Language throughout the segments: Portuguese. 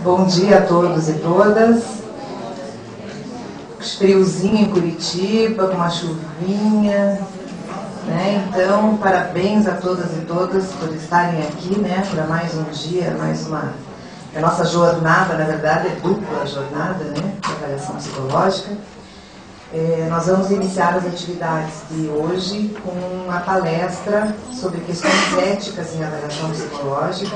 Bom dia a todos e todas. Friozinho em Curitiba, com uma chuvinha, né? Então, parabéns a todas e todas por estarem aqui, né? Para mais um dia, mais uma... A nossa jornada, na verdade, é dupla jornada, né? De avaliação psicológica. Nós vamos iniciar as atividades de hoje com uma palestra sobre questões éticas em avaliação psicológica.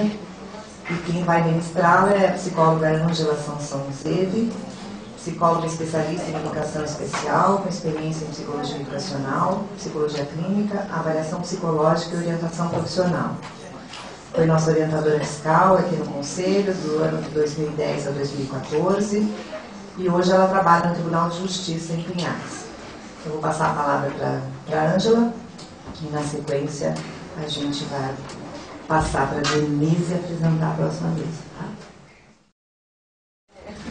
E quem vai ministrá-la é a psicóloga Ângela Sansão Zeve, psicóloga especialista em educação especial, com experiência em psicologia educacional, psicologia clínica, avaliação psicológica e orientação profissional. Foi nossa orientadora fiscal aqui no Conselho, do ano de 2010 a 2014, e hoje ela trabalha no Tribunal de Justiça em Pinhais. Eu vou passar a palavra para a Ângela, e na sequência a gente vai passar para a Denise apresentar a próxima vez. Tá?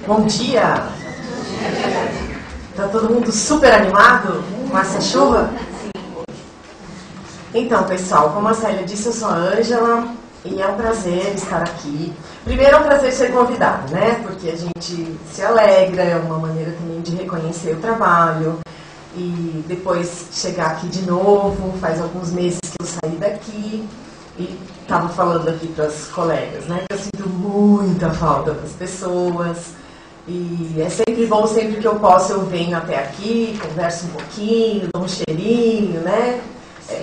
Bom dia! Tá todo mundo super animado com essa chuva? Então, pessoal, como a Célia disse, eu sou a Ângela e é um prazer estar aqui. Primeiro é um prazer ser convidada, né? Porque a gente se alegra, é uma maneira também de reconhecer o trabalho. E depois chegar aqui de novo, faz alguns meses que eu saí daqui. E estava falando aqui para as colegas, né? Que eu sinto muita falta das pessoas. E é sempre bom, sempre que eu posso, eu venho até aqui, converso um pouquinho, dou um cheirinho, né?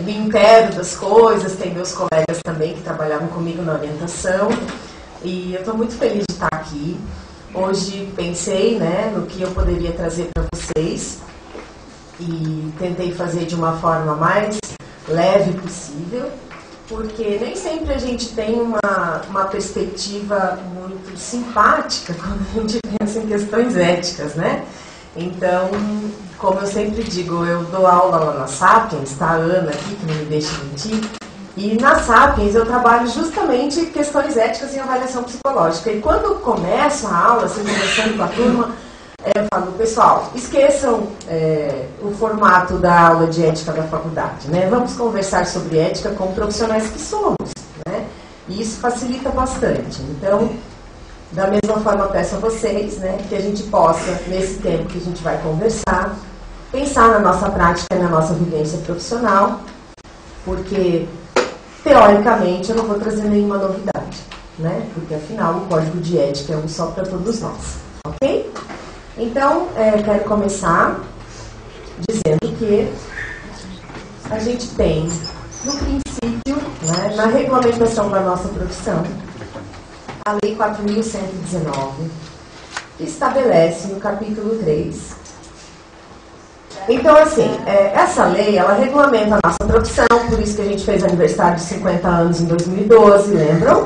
Me intero das coisas. Tem meus colegas também que trabalhavam comigo na orientação. E eu estou muito feliz de estar aqui. Hoje pensei, né, no que eu poderia trazer para vocês. E tentei fazer de uma forma mais leve possível. Porque nem sempre a gente tem uma perspectiva muito simpática quando a gente pensa em questões éticas, né? Então, como eu sempre digo, eu dou aula lá na Sapiens, tá? A Ana aqui, que não me deixa mentir. E na Sapiens eu trabalho justamente questões éticas em avaliação psicológica. E quando começo a aula, assim, conversando com a turma, eu falo, pessoal, esqueçam o formato da aula de ética da faculdade, né? Vamos conversar sobre ética como profissionais que somos, né? E isso facilita bastante. Então, da mesma forma, peço a vocês, né, que a gente possa, nesse tempo que a gente vai conversar, pensar na nossa prática e na nossa vivência profissional, porque, teoricamente, eu não vou trazer nenhuma novidade, né? Porque, afinal, o código de ética é um só para todos nós, ok? Então, quero começar dizendo que a gente tem, no princípio, né, na regulamentação da nossa profissão, a Lei 4.119, que estabelece no capítulo 3. Então, assim, essa lei, ela regulamenta a nossa profissão, por isso que a gente fez aniversário de 50 anos em 2012, lembram?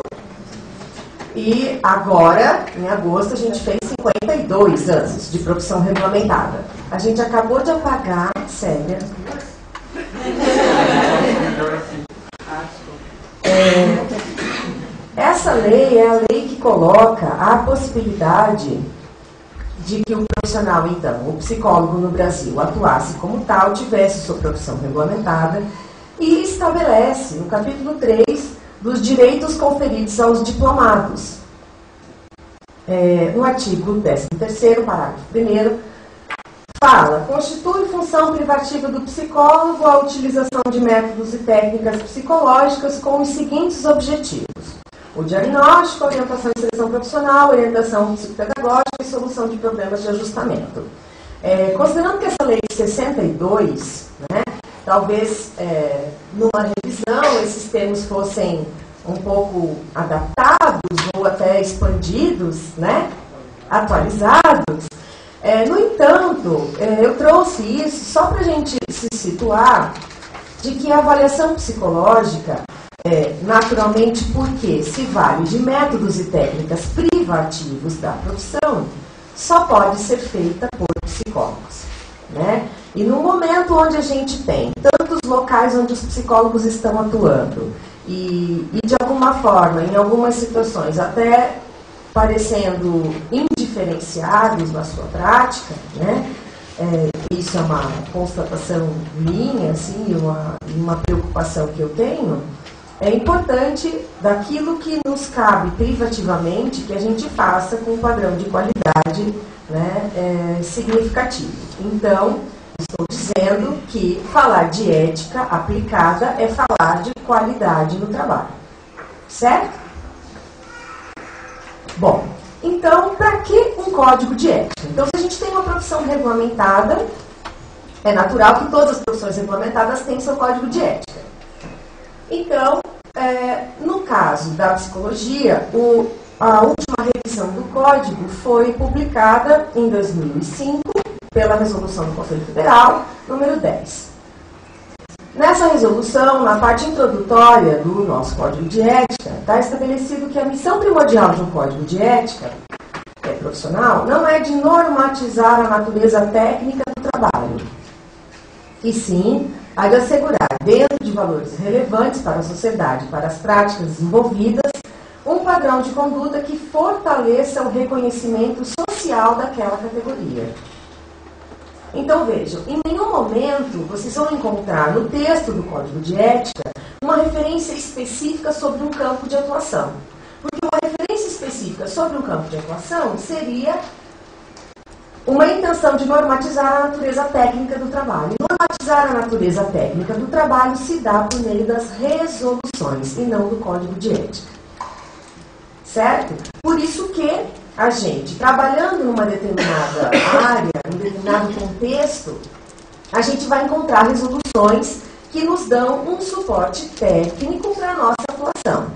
E agora, em agosto, a gente fez 52 anos de profissão regulamentada. A gente acabou de apagar, Célia. Essa lei é a lei que coloca a possibilidade de que o profissional, então, o psicólogo no Brasil, atuasse como tal, tivesse sua profissão regulamentada e estabelece, no capítulo 3, dos direitos conferidos aos diplomados. No artigo 13º, parágrafo 1º, fala, constitui função privativa do psicólogo a utilização de métodos e técnicas psicológicas com os seguintes objetivos: o diagnóstico, orientação e seleção profissional, orientação psicopedagógica e solução de problemas de ajustamento. Considerando que essa lei de 62, né, talvez numa revisão esses termos fossem um pouco adaptados ou até expandidos, né, atualizados. No entanto, eu trouxe isso só para a gente se situar de que a avaliação psicológica, naturalmente, porque se vale de métodos e técnicas privativos da profissão, só pode ser feita por psicólogos, né? E no momento onde a gente tem tantos locais onde os psicólogos estão atuando e de alguma forma, em algumas situações, até parecendo indiferenciados na sua prática, né? Isso é uma constatação minha, assim, uma preocupação que eu tenho. é importante daquilo que nos cabe privativamente que a gente faça com um padrão de qualidade, né, significativo. Então, estou dizendo que falar de ética aplicada é falar de qualidade no trabalho. Certo? Bom, então, para que um código de ética? Então, se a gente tem uma profissão regulamentada, é natural que todas as profissões regulamentadas tenham seu código de ética. Então, no caso da psicologia, a última revisão do código foi publicada em 2005 pela resolução do Conselho Federal, número 10. Nessa resolução, na parte introdutória do nosso código de ética, está estabelecido que a missão primordial de um código de ética profissional não é de normatizar a natureza técnica do trabalho, e sim a de assegurar, dentro de valores relevantes para a sociedade e para as práticas desenvolvidas, um padrão de conduta que fortaleça o reconhecimento social daquela categoria. Então, vejam, em nenhum momento vocês vão encontrar no texto do Código de Ética uma referência específica sobre um campo de atuação. Porque uma referência específica sobre um campo de atuação seria uma intenção de normatizar a natureza técnica do trabalho. Normatizar a natureza técnica do trabalho se dá por meio das resoluções e não do Código de Ética. Certo? Por isso que a gente, trabalhando numa determinada área, em determinado contexto, a gente vai encontrar resoluções que nos dão um suporte técnico para a nossa atuação.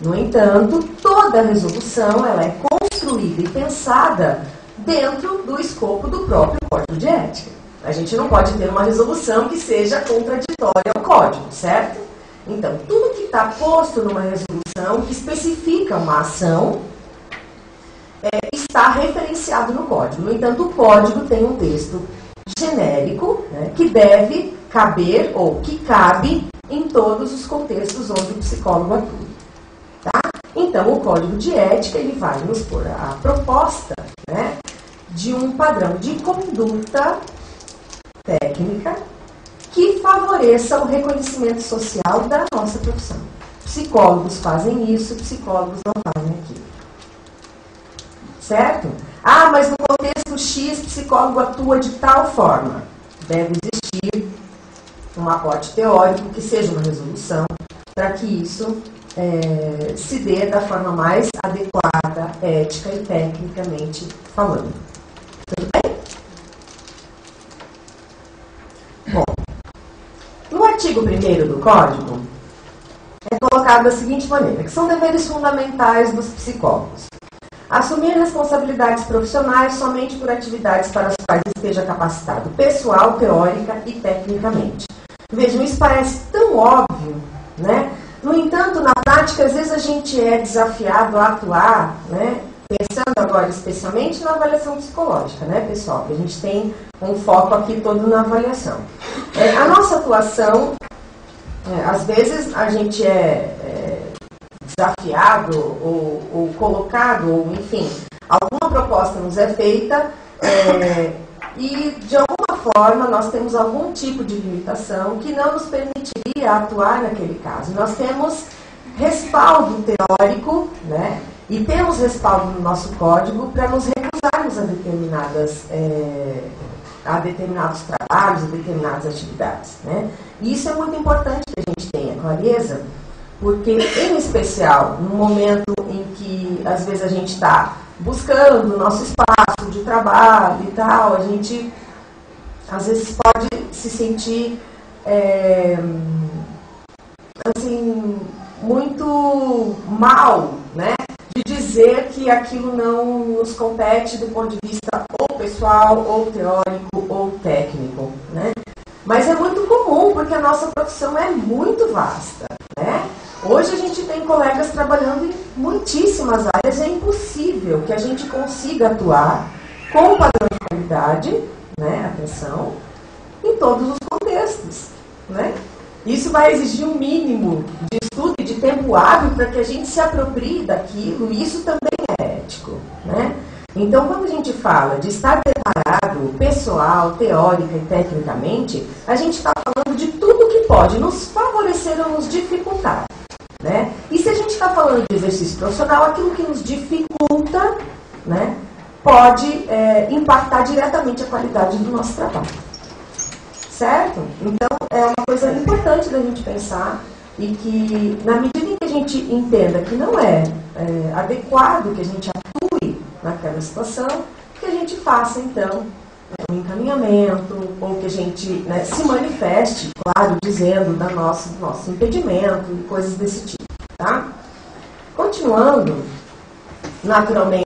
No entanto, toda resolução ela é construída e pensada dentro do escopo do próprio Código de Ética. A gente não pode ter uma resolução que seja contraditória ao Código, certo? Então, tudo que está posto numa resolução que especifica uma ação está referenciado no Código. No entanto, o Código tem um texto genérico, né, que deve caber ou que cabe em todos os contextos onde o psicólogo atua. Tá? Então, o Código de Ética ele vai nos pôr a proposta, né, de um padrão de conduta técnica que favoreça o reconhecimento social da nossa profissão. Psicólogos fazem isso, psicólogos não fazem aquilo. Certo? Ah, mas no contexto X, psicólogo atua de tal forma. Deve existir um aporte teórico que seja uma resolução para que isso se dê da forma mais adequada, ética e tecnicamente falando. Tudo bem? Bom, no artigo 1º do Código é colocado da seguinte maneira, que são deveres fundamentais dos psicólogos. Assumir responsabilidades profissionais somente por atividades para as quais esteja capacitado pessoal, teórica e tecnicamente. Vejam, isso parece tão óbvio, né? No entanto, na prática, às vezes a gente é desafiado a atuar, né? Pensando agora especialmente na avaliação psicológica, né, pessoal? Que a gente tem um foco aqui todo na avaliação. A nossa atuação, às vezes a gente desafiado ou colocado, ou enfim, alguma proposta nos é feita e de alguma forma nós temos algum tipo de limitação que não nos permitiria atuar naquele caso. Nós temos respaldo teórico, né, e temos respaldo no nosso código para nos recusarmos a determinados trabalhos, a determinadas atividades, né? E isso é muito importante que a gente tenha clareza, porque, em especial, no momento em que, às vezes, a gente está buscando o nosso espaço de trabalho e tal, a gente, às vezes, pode se sentir, assim, muito mal, né? De dizer que aquilo não nos compete do ponto de vista ou pessoal, ou teórico, ou técnico, né? Mas é muito comum, porque a nossa profissão é muito vasta, né? Hoje a gente tem colegas trabalhando em muitíssimas áreas, é impossível que a gente consiga atuar com padrão de qualidade, né, atenção, em todos os contextos, né? Isso vai exigir um mínimo de estudo e de tempo hábil para que a gente se aproprie daquilo, e isso também é ético, né? Então, quando a gente fala de estar preparado pessoal, teórica e tecnicamente, a gente está falando de tudo que pode nos favorecer ou nos dificultar. né? E se a gente está falando de exercício profissional, aquilo que nos dificulta, né, pode impactar diretamente a qualidade do nosso trabalho. Certo? Então, é uma coisa importante da gente pensar e que, na medida em que a gente entenda que não é adequado que a gente atue naquela situação, que a gente faça, então, um encaminhamento, ou que a gente, né, se manifeste, claro, dizendo do nosso impedimento e coisas desse tipo, tá? Continuando, naturalmente,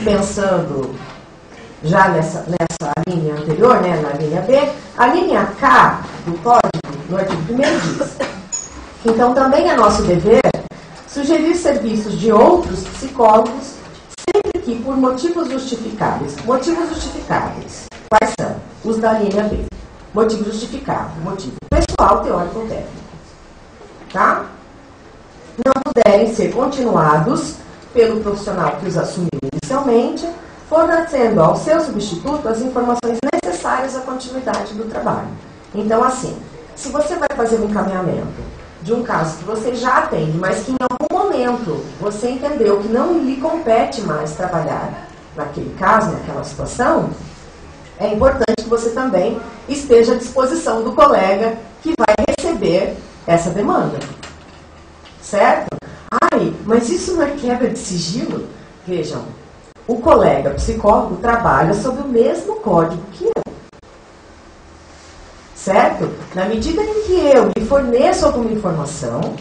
pensando já nessa linha anterior, né, na linha B, a linha K do código, no artigo 1º diz: então também é nosso dever sugerir serviços de outros psicólogos sempre que por motivos justificáveis. Motivos justificáveis. Quais são? Os da linha B. Motivo justificável. Motivo pessoal, teórico ou técnico. Tá? Não puderem ser continuados pelo profissional que os assumiu inicialmente, fornecendo ao seu substituto as informações necessárias à continuidade do trabalho. Então, assim, se você vai fazer um encaminhamento de um caso que você já atende, mas que em algum momento você entendeu que não lhe compete mais trabalhar naquele caso, naquela situação, é importante que você também esteja à disposição do colega que vai receber essa demanda. Certo? Ai, mas isso não é quebra de sigilo? Vejam, o colega psicólogo trabalha sob o mesmo código que eu. Certo? Na medida em que eu lhe forneço alguma informação,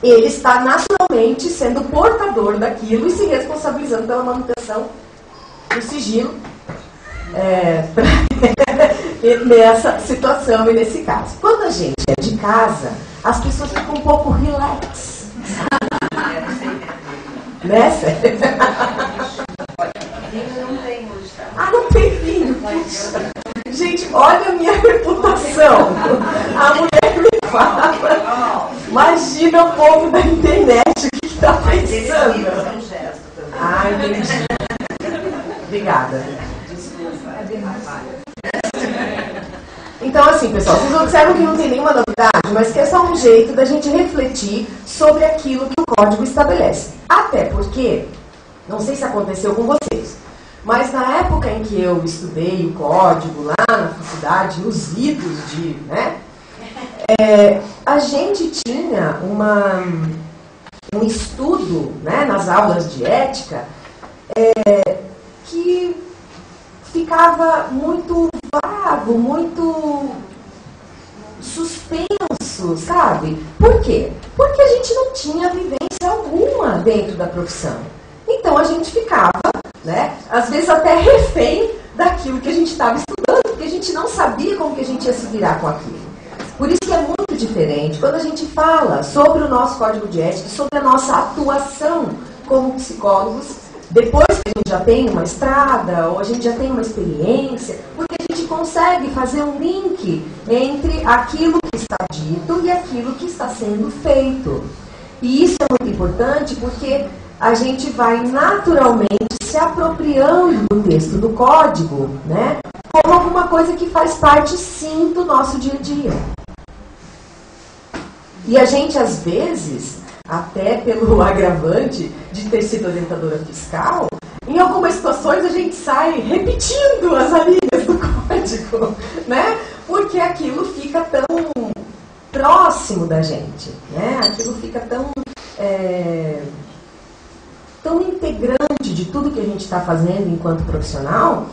ele está naturalmente sendo portador daquilo e se responsabilizando pela manutenção do sigilo nessa situação e nesse caso. Quando a gente é de casa, as pessoas ficam um pouco relax. Né, sério? Ah, não tem vinho. Puxa. Gente, olha a minha reputação. A mulher me fala. Imagina o povo da internet, o que está pensando. Ah, entendi. Obrigada. Então, assim, pessoal, vocês observam que não tem nenhuma novidade, mas que é só um jeito da gente refletir sobre aquilo que o código estabelece. Até porque, não sei se aconteceu com vocês, mas na época em que eu estudei o código lá na faculdade, nos idos de, né, a gente tinha um estudo, né, nas aulas de ética que ficava muito vago, muito suspenso, sabe? Por quê? Porque a gente não tinha vivência alguma dentro da profissão. Então a gente ficava, né, às vezes até refém daquilo que a gente estava estudando, porque a gente não sabia como que a gente ia se virar com aquilo. Por isso que é muito diferente quando a gente fala sobre o nosso código de ética, sobre a nossa atuação como psicólogos, depois que a gente já tem uma estrada, ou a gente já tem uma experiência, porque a gente consegue fazer um link entre aquilo que está dito e aquilo que está sendo feito. E isso é muito importante porque a gente vai naturalmente se apropriando do texto do código, né, como alguma coisa que faz parte, sim, do nosso dia a dia. E a gente, às vezes, até pelo agravante de ter sido orientadora fiscal, em algumas situações a gente sai repetindo as alíneas do código, né? Porque aquilo fica tão próximo da gente, né? Aquilo fica tão integrante de tudo que a gente está fazendo enquanto profissional,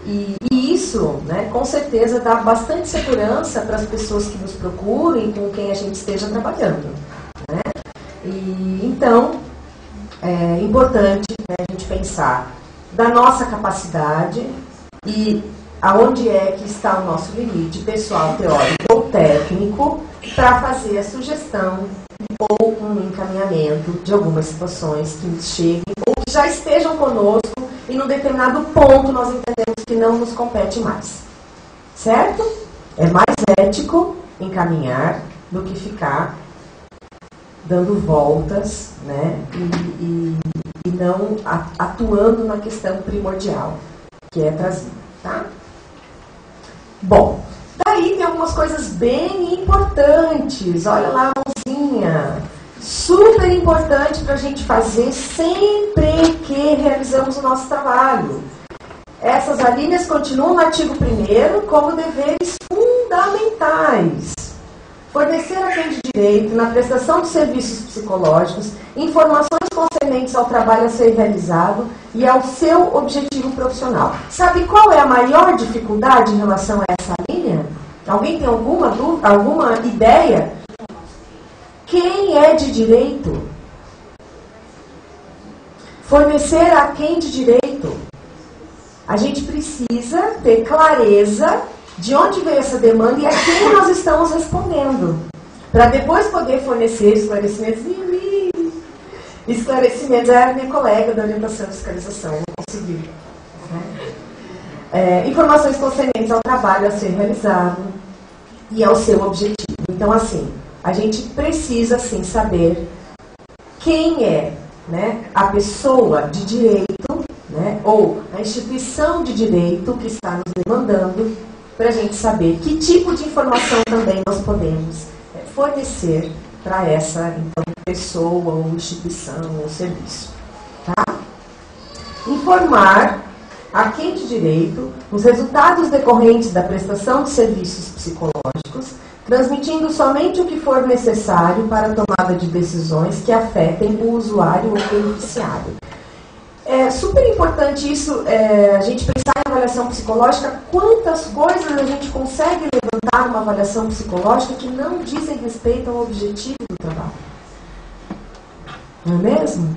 e isso, né, com certeza dá bastante segurança para as pessoas que nos procurem, com quem a gente esteja trabalhando, né? E então é importante, né, a gente pensar da nossa capacidade e aonde é que está o nosso limite pessoal, teórico ou técnico para fazer a sugestão ou um encaminhamento de algumas situações que nos cheguem ou que já estejam conosco e num determinado ponto nós entendemos que não nos compete mais. Certo? É mais ético encaminhar do que ficar dando voltas, né, e não atuando na questão primordial que é trazida, tá? Bom, daí tem algumas coisas bem importantes. Olha lá a mãozinha linha super importante para a gente fazer sempre que realizamos o nosso trabalho. Essas alíneas continuam no artigo 1º como deveres fundamentais. Fornecer a quem de direito, na prestação de serviços psicológicos, informações concernentes ao trabalho a ser realizado e ao seu objetivo profissional. Sabe qual é a maior dificuldade em relação a essa linha? Alguém tem alguma dúvida, alguma ideia? Quem é de direito? Fornecer a quem de direito? A gente precisa ter clareza de onde veio essa demanda e a quem nós estamos respondendo. Para depois poder fornecer esclarecimentos. Esclarecimentos, é a minha colega da orientação e fiscalização, não consegui. Informações concernentes ao trabalho a ser realizado e ao seu objetivo. Então, assim, a gente precisa, sim, saber quem é, né, a pessoa de direito, né, ou a instituição de direito que está nos demandando, para a gente saber que tipo de informação também nós podemos fornecer para essa, então, pessoa, ou instituição, ou serviço. Tá? Informar a quem de direito os resultados decorrentes da prestação de serviços psicológicos, transmitindo somente o que for necessário para a tomada de decisões que afetem o usuário ou beneficiário. É super importante isso, a gente pensar em avaliação psicológica, quantas coisas a gente consegue levantar numa avaliação psicológica que não dizem respeito ao objetivo do trabalho. Não é mesmo?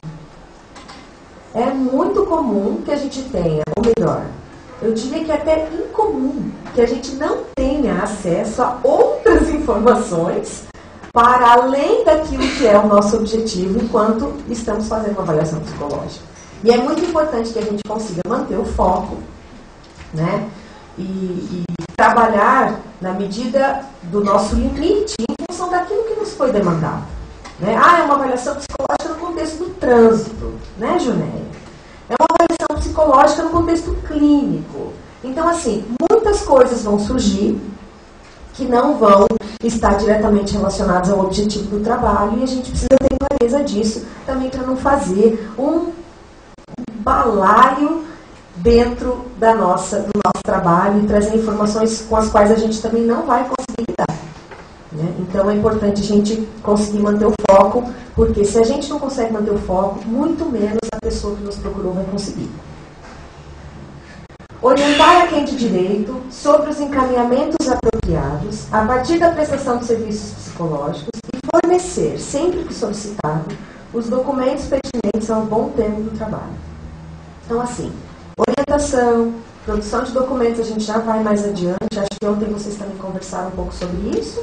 É muito comum que a gente tenha, ou melhor, eu diria que é até incomum, que a gente não tenha acesso a outras informações para além daquilo que é o nosso objetivo enquanto estamos fazendo uma avaliação psicológica. E é muito importante que a gente consiga manter o foco, né? E trabalhar na medida do nosso limite em função daquilo que nos foi demandado. Né? É uma avaliação psicológica no contexto do trânsito, né, Junéia? É uma avaliação psicológica no contexto clínico. Então, assim, muitas coisas vão surgir que não vão estar diretamente relacionadas ao objetivo do trabalho e a gente precisa ter clareza disso também para não fazer um balaio dentro do nosso trabalho e trazer informações com as quais a gente também não vai conseguir lidar. Né? Então é importante a gente conseguir manter o foco, porque se a gente não consegue manter o foco, muito menos a pessoa que nos procurou vai conseguir. Orientar a quem de direito sobre os encaminhamentos apropriados a partir da prestação de serviços psicológicos e fornecer, sempre que solicitado, os documentos pertinentes ao bom termo do trabalho. Então, assim, orientação, produção de documentos, a gente já vai mais adiante. Acho que ontem vocês também conversaram um pouco sobre isso.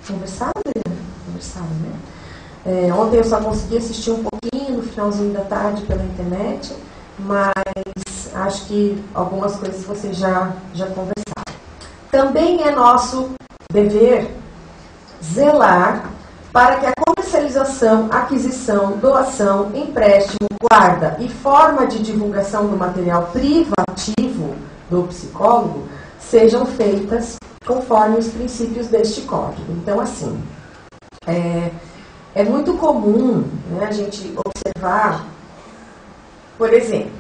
Conversaram, Adriana? Conversaram, né? Ontem eu só consegui assistir um pouquinho no finalzinho da tarde pela internet, mas acho que algumas coisas vocês já conversaram. Também é nosso dever zelar para que a comercialização, aquisição, doação, empréstimo, guarda e forma de divulgação do material privativo do psicólogo sejam feitas conforme os princípios deste código. Então, assim, é muito comum, né, a gente observar, por exemplo,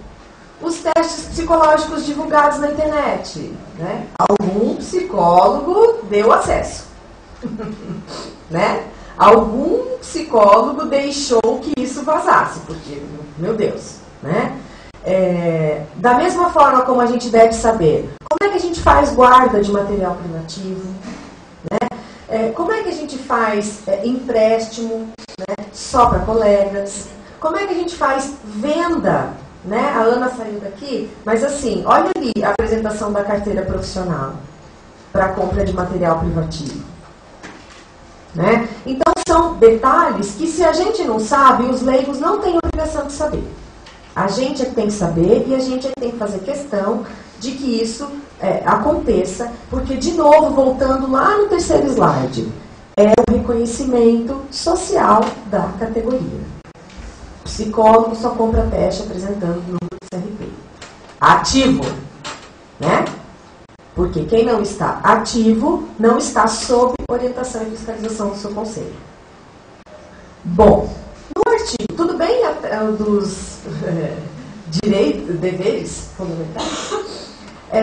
os testes psicológicos divulgados na internet. Né? Algum psicólogo deu acesso. Né? Algum psicólogo deixou que isso vazasse, porque, meu Deus, né? Da mesma forma como a gente deve saber como é que a gente faz guarda de material privativo, né? Como é que a gente faz empréstimo, né, só para colegas, como é que a gente faz venda, né? A Ana saiu daqui, mas assim, olha ali a apresentação da carteira profissional para compra de material privativo. Né? Então, são detalhes que, se a gente não sabe, os leigos não têm obrigação de saber. A gente é que tem que saber e a gente é que tem que fazer questão de que isso aconteça, porque, de novo, voltando lá no terceiro slide, é o reconhecimento social da categoria. O psicólogo só compra teste apresentando o número do CRP. Ativo, né? Porque quem não está ativo não está sob orientação e fiscalização do seu conselho. Bom, no artigo, tudo bem dos direitos, deveres fundamentais?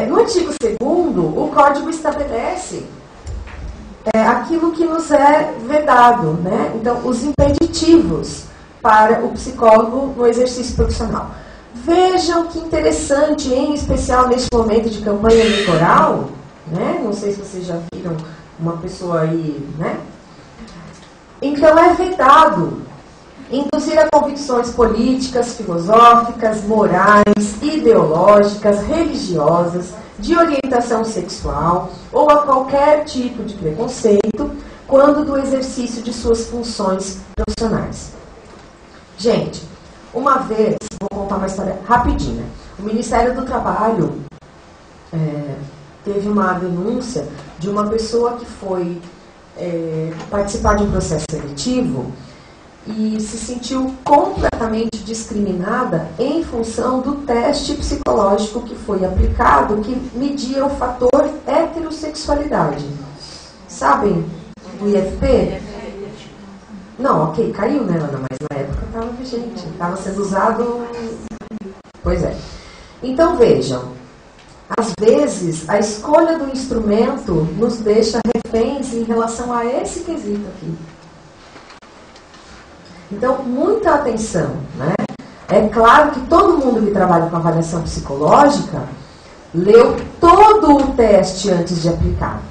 No artigo 2º, o Código estabelece aquilo que nos é vedado, né? Então, os impeditivos para o psicólogo no exercício profissional. Vejam que interessante, em especial neste momento de campanha eleitoral, né? Não sei se vocês já viram uma pessoa aí, né? Então, é vedado induzir a convicções políticas, filosóficas, morais, ideológicas, religiosas, de orientação sexual ou a qualquer tipo de preconceito quando do exercício de suas funções profissionais. Gente, uma vez, vou contar uma história rapidinha. O Ministério do Trabalho teve uma denúncia de uma pessoa que foi participar de um processo seletivo e se sentiu completamente discriminada em função do teste psicológico que foi aplicado, que media o fator heterossexualidade. Sabem o IFP? Não, ok, caiu, né, Ana? Mas na época estava vigente, estava sendo usado. Pois é. Então vejam, às vezes a escolha do instrumento nos deixa reféns em relação a esse quesito aqui. Então, muita atenção, né? É claro que todo mundo que trabalha com avaliação psicológica leu todo o teste antes de aplicar.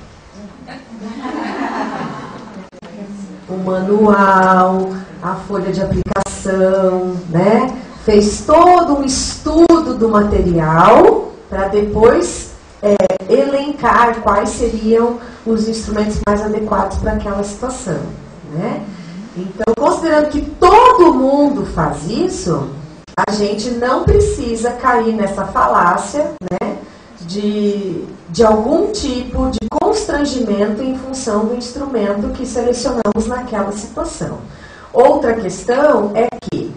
O manual, a folha de aplicação, né? Fez todo um estudo do material para depois elencar quais seriam os instrumentos mais adequados para aquela situação, né? Então, considerando que todo mundo faz isso, a gente não precisa cair nessa falácia, né, de algum tipo de constrangimento em função do instrumento que selecionamos naquela situação. Outra questão é que,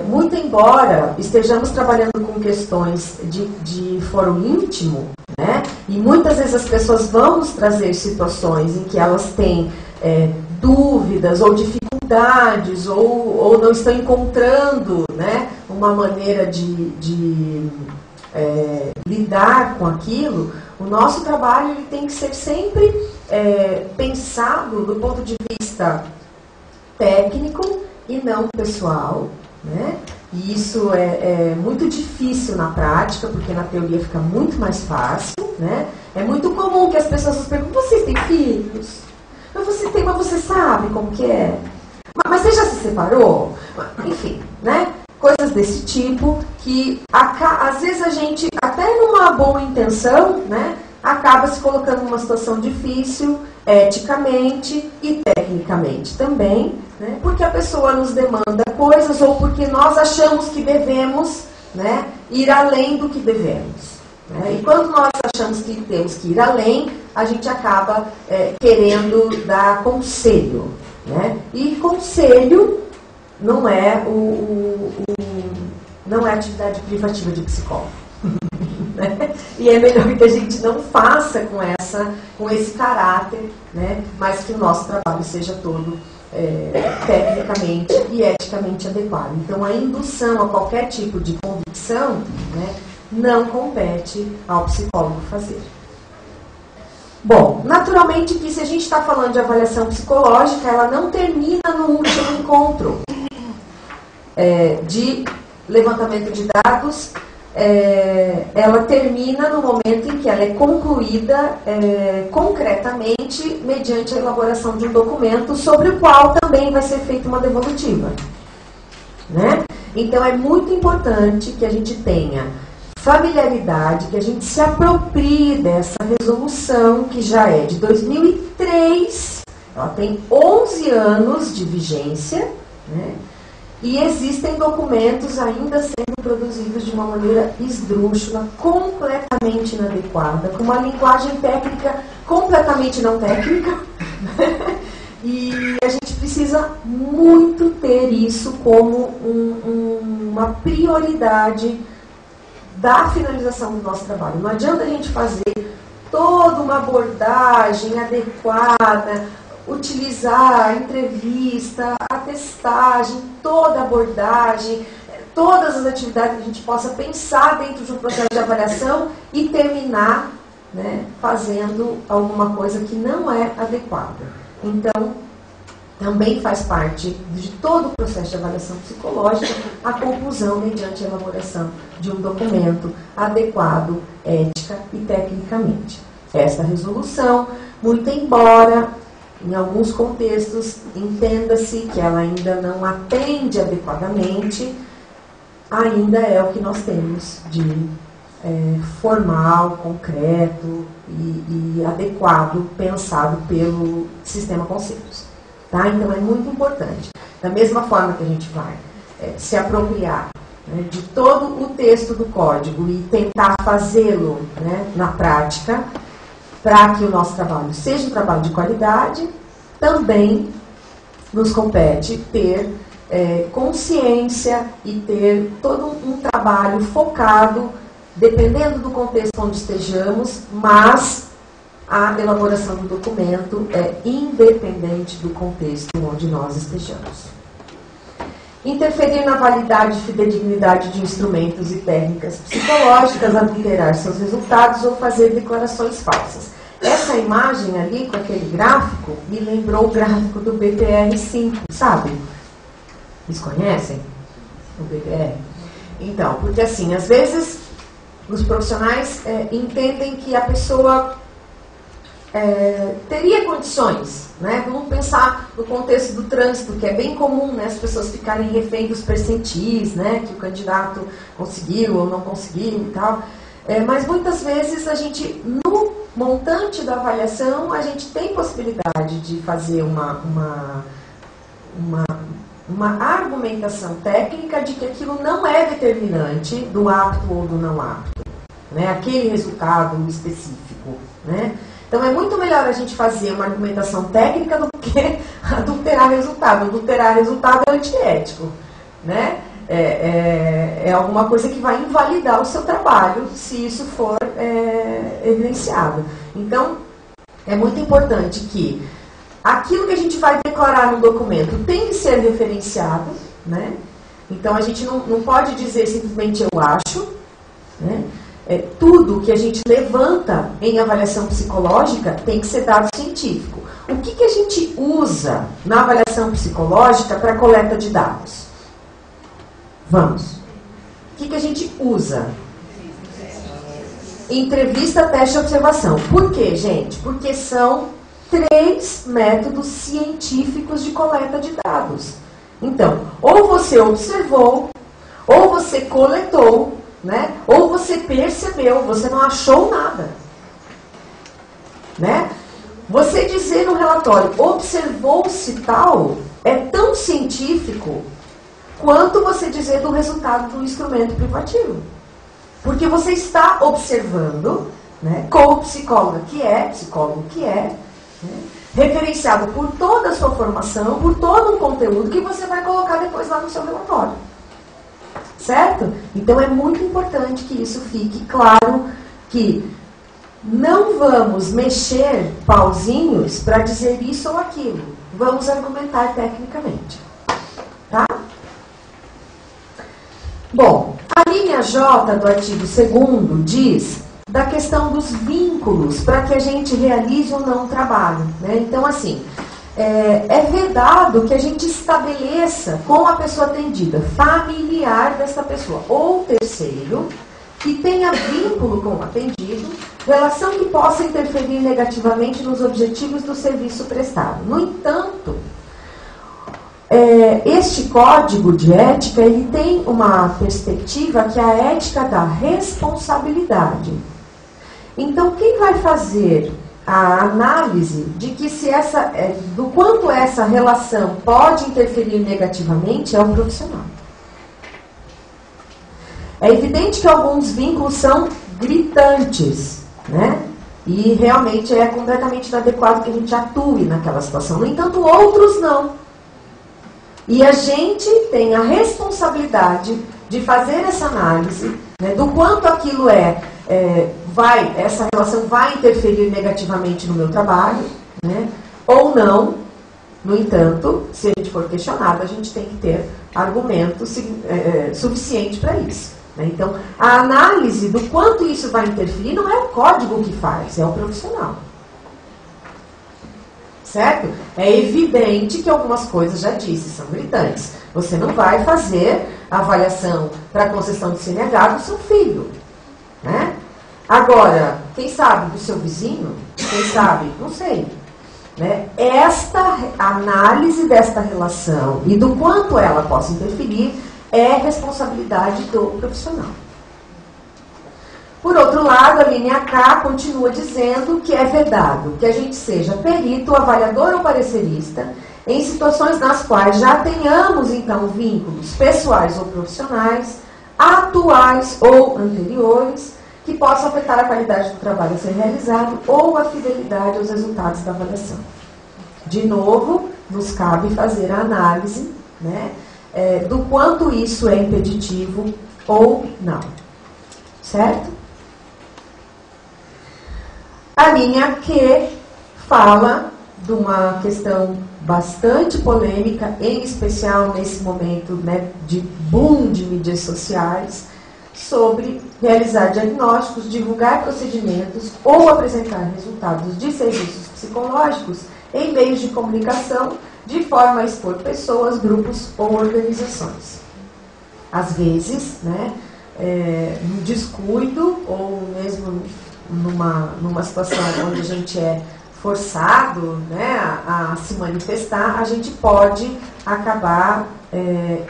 muito embora estejamos trabalhando com questões de fórum íntimo, né, e muitas vezes as pessoas vão nos trazer situações em que elas têm dúvidas ou dificuldades ou não estão encontrando, né, uma maneira de lidar com aquilo, o nosso trabalho ele tem que ser sempre pensado do ponto de vista técnico e não pessoal, né? E isso é muito difícil na prática, porque na teoria fica muito mais fácil, né? É muito comum que as pessoas nos perguntem: vocês têm filhos? Mas você tem, mas você sabe como que é? Mas você já se separou? Enfim, né? Coisas desse tipo que às vezes a gente, até numa boa intenção, né, acaba se colocando numa situação difícil, eticamente e tecnicamente também, né, porque a pessoa nos demanda coisas ou porque nós achamos que devemos, né, ir além do que devemos. Né? E quando nós achamos que temos que ir além, a gente acaba querendo dar conselho. Né? E conselho não é não é atividade privativa de psicólogo. Né? E é melhor que a gente não faça com esse caráter, né? Mas que o nosso trabalho seja todo tecnicamente e eticamente adequado. Então, a indução a qualquer tipo de convicção, né, não compete ao psicólogo fazer. Bom, naturalmente que se a gente está falando de avaliação psicológica, ela não termina no último encontro de levantamento de dados, ela termina no momento em que ela é concluída concretamente mediante a elaboração de um documento sobre o qual também vai ser feita uma devolutiva. Né? Então é muito importante que a gente tenha familiaridade, que a gente se aproprie dessa resolução que já é de 2003, ela tem 11 anos de vigência, né? E existem documentos ainda sendo produzidos de uma maneira esdrúxula, completamente inadequada, com uma linguagem técnica completamente não técnica. E a gente precisa muito ter isso como uma prioridade da finalização do nosso trabalho. Não adianta a gente fazer toda uma abordagem adequada, utilizar a entrevista, a testagem, toda a abordagem, todas as atividades que a gente possa pensar dentro de um processo de avaliação e terminar, né, fazendo alguma coisa que não é adequada. Então, também faz parte de todo o processo de avaliação psicológica a conclusão mediante a elaboração de um documento adequado, ética e tecnicamente. Esta resolução, muito embora em alguns contextos entenda-se que ela ainda não atende adequadamente, ainda é o que nós temos de formal, concreto e adequado, pensado pelo sistema Conselhos. Tá? Então é muito importante. Da mesma forma que a gente vai se apropriar, né, de todo o texto do código e tentar fazê-lo, né, na prática, para que o nosso trabalho seja um trabalho de qualidade, também nos compete ter consciência e ter todo um trabalho focado, dependendo do contexto onde estejamos, mas a elaboração do documento é independente do contexto onde nós estejamos. Interferir na validade e fidedignidade de instrumentos e técnicas psicológicas, adulterar seus resultados ou fazer declarações falsas. Essa imagem ali, com aquele gráfico, me lembrou o gráfico do BPR-5, sabe? Vocês conhecem o BPR? Então, porque assim, às vezes os profissionais entendem que a pessoa teria condições, né? Vamos pensar no contexto do trânsito, que é bem comum, né, as pessoas ficarem refém dos percentis, né, que o candidato conseguiu ou não conseguiu e tal. Mas muitas vezes a gente, no montante da avaliação, a gente tem possibilidade de fazer uma argumentação técnica de que aquilo não é determinante do apto ou do não apto, né? Aquele resultado específico, né? Então é muito melhor a gente fazer uma argumentação técnica do que adulterar resultado. Adulterar resultado é antiético, né? É alguma coisa que vai invalidar o seu trabalho se isso for evidenciado. Então é muito importante que aquilo que a gente vai declarar no documento tem que ser referenciado, né? Então a gente não pode dizer simplesmente eu acho, né? Tudo que a gente levanta em avaliação psicológica tem que ser dado científico. O que a gente usa na avaliação psicológica para coleta de dados? Vamos. O que a gente usa? Entrevista, teste e observação. Por quê, gente? Porque são 3 métodos científicos de coleta de dados. Então, ou você observou, ou você coletou, né? Ou você percebeu, você não achou nada, né? Você dizer no relatório, observou-se tal, é tão científico quanto você dizer do resultado do instrumento privativo. Porque você está observando, né, como psicólogo que é, né, referenciado por toda a sua formação, por todo um conteúdo que você vai colocar depois lá no seu relatório. Certo? Então é muito importante que isso fique claro, que não vamos mexer pauzinhos para dizer isso ou aquilo. Vamos argumentar tecnicamente. Tá? Bom, a linha J do artigo 2º diz da questão dos vínculos para que a gente realize ou não um trabalho, né? Então, assim, é vedado que a gente estabeleça com a pessoa atendida, familiar dessa pessoa, ou terceiro, que tenha vínculo com o atendido, relação que possa interferir negativamente nos objetivos do serviço prestado. No entanto, este código de ética, ele tem uma perspectiva que é a ética da responsabilidade. Então, quem vai fazer a análise de que do quanto essa relação pode interferir negativamente é o profissional. É evidente que alguns vínculos são gritantes, né? E realmente é completamente inadequado que a gente atue naquela situação. No entanto, outros não. E a gente tem a responsabilidade de fazer essa análise, né, do quanto aquilo essa relação vai interferir negativamente no meu trabalho, né, ou ou não. No entanto, se a gente for questionado, a gente tem que ter argumento suficiente para isso, né? Então, a análise do quanto isso vai interferir não é o código que faz, é o profissional. Certo? É evidente que algumas coisas, já disse, são gritantes. Você não vai fazer a avaliação para concessão de CNH do seu filho, né? Agora, quem sabe do seu vizinho? Quem sabe? Não sei. Né? Esta análise desta relação e do quanto ela possa interferir é responsabilidade do profissional. Por outro lado, a linha K continua dizendo que é vedado que a gente seja perito, avaliador ou parecerista em situações nas quais já tenhamos, então, vínculos pessoais ou profissionais, atuais ou anteriores, que possam afetar a qualidade do trabalho a ser realizado ou a fidelidade aos resultados da avaliação. De novo, nos cabe fazer a análise, né, do quanto isso é impeditivo ou não. Certo? A linha Q fala de uma questão bastante polêmica, em especial nesse momento, né, de boom de mídias sociais, sobre realizar diagnósticos, divulgar procedimentos ou apresentar resultados de serviços psicológicos em meios de comunicação, de forma a expor pessoas, grupos ou organizações. Às vezes, né, no descuido ou mesmo numa situação onde a gente é forçado, né, a se manifestar, a gente pode acabar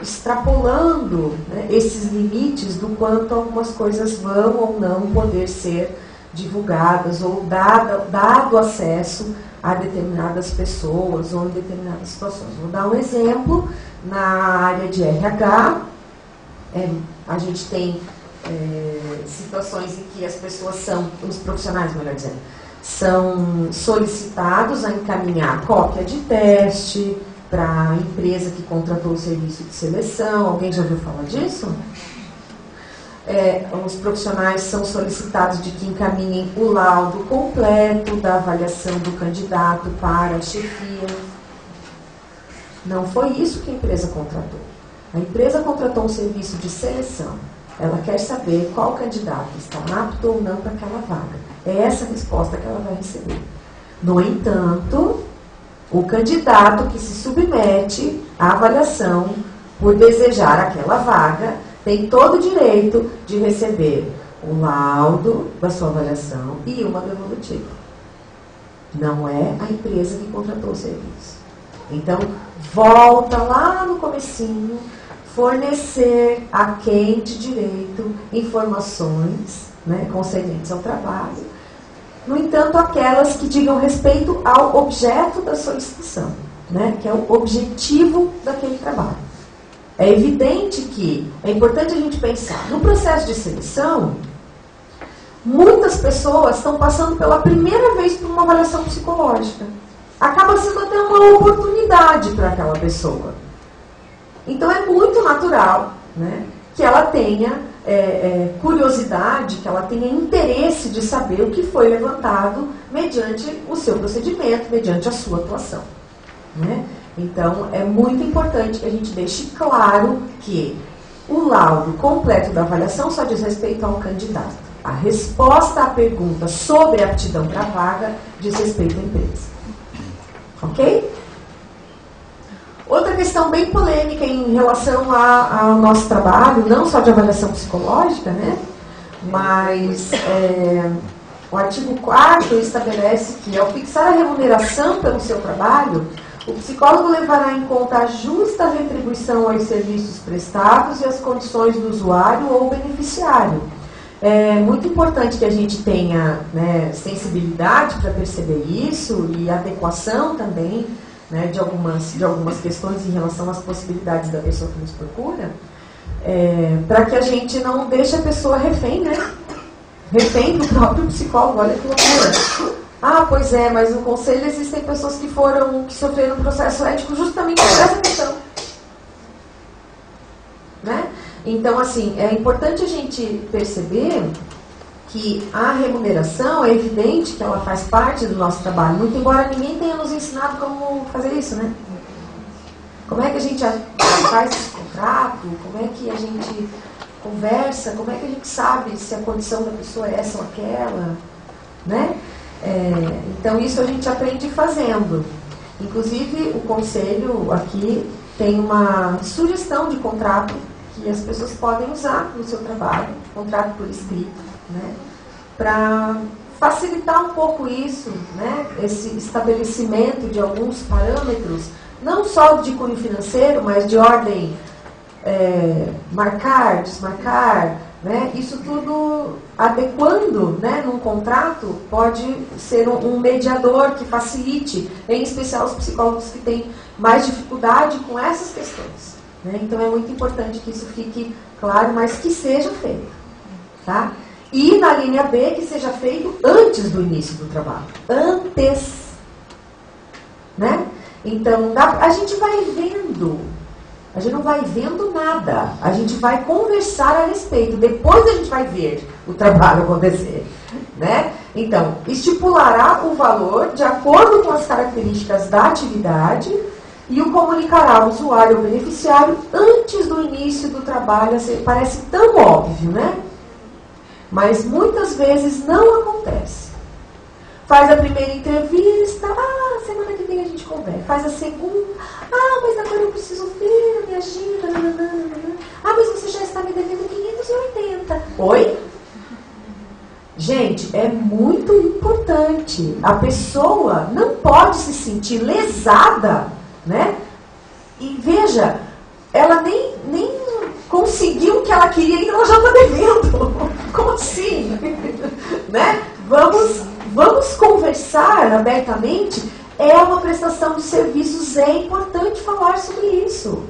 extrapolando, né, esses limites do quanto algumas coisas vão ou não poder ser divulgadas ou dado acesso a determinadas pessoas ou em determinadas situações. Vou dar um exemplo. Na área de RH, a gente tem situações em que as pessoas os profissionais, melhor dizendo, são solicitados a encaminhar cópia de teste para a empresa que contratou o serviço de seleção. Alguém já ouviu falar disso? Os profissionais são solicitados de que encaminhem o laudo completo da avaliação do candidato para a chefia. Não foi isso que a empresa contratou. A empresa contratou um serviço de seleção. Ela quer saber qual candidato está apto ou não para aquela vaga. É essa a resposta que ela vai receber. No entanto, o candidato que se submete à avaliação por desejar aquela vaga tem todo o direito de receber o laudo da sua avaliação e uma devolutiva. Não é a empresa que contratou o serviço. Então, volta lá no comecinho, fornecer a quem de direito informações, né, concernentes ao trabalho. No entanto, aquelas que digam respeito ao objeto da solicitação, né, que é o objetivo daquele trabalho. É evidente que é importante a gente pensar, no processo de seleção, muitas pessoas estão passando pela primeira vez por uma avaliação psicológica. Acaba sendo até uma oportunidade para aquela pessoa. Então é muito natural, né, que ela tenha curiosidade, que ela tenha interesse de saber o que foi levantado mediante o seu procedimento, mediante a sua atuação, né? Então, é muito importante que a gente deixe claro que o laudo completo da avaliação só diz respeito ao candidato. A resposta à pergunta sobre a aptidão para a vaga diz respeito à empresa. Ok? Outra questão bem polêmica em relação ao nosso trabalho, não só de avaliação psicológica, né? Mas o artigo 4º estabelece que, ao fixar a remuneração pelo seu trabalho, o psicólogo levará em conta a justa retribuição aos serviços prestados e as condições do usuário ou beneficiário. É muito importante que a gente tenha, né, sensibilidade para perceber isso e adequação também, né, de algumas questões em relação às possibilidades da pessoa que nos procura, para que a gente não deixe a pessoa refém, né? Refém do próprio psicólogo. Olha que loucura. Ah, pois é, mas no conselho existem pessoas que sofreram um processo ético justamente por essa questão. Né? Então, assim, é importante a gente perceber que a remuneração, é evidente que ela faz parte do nosso trabalho, muito embora ninguém tenha nos ensinado como fazer isso, né? Como é que a gente faz esse contrato, como é que a gente conversa, como é que a gente sabe se a condição da pessoa é essa ou aquela, né? Então isso a gente aprende fazendo. Inclusive o conselho aqui tem uma sugestão de contrato que as pessoas podem usar no seu trabalho, contrato por escrito, né? Para facilitar um pouco isso, né? Esse estabelecimento de alguns parâmetros, não só de cunho financeiro, mas de ordem marcar, desmarcar, né? Isso tudo adequando, né, num contrato, pode ser um mediador que facilite, em especial os psicólogos que têm mais dificuldade com essas questões, né? Então é muito importante que isso fique claro, mas que seja feito, tá? E na linha B, que seja feito antes do início do trabalho, antes, né? Então a gente vai vendo. A gente não vai vendo nada, a gente vai conversar a respeito, depois a gente vai ver o trabalho acontecer, né? Então, estipulará o valor de acordo com as características da atividade e o comunicará ao usuário ou beneficiário antes do início do trabalho. Parece tão óbvio, né? Mas muitas vezes não acontece. Faz a primeira entrevista, semana que vem a gente conversa. Faz a segunda, mas agora eu preciso ver a minha agenda, mas você já está me devendo 580. Oi? Gente, é muito importante. A pessoa não pode se sentir lesada, né? E veja, ela nem conseguiu o que ela queria e ela já está devendo. Como assim? Né? Vamos conversar abertamente. É uma prestação de serviços, é importante falar sobre isso.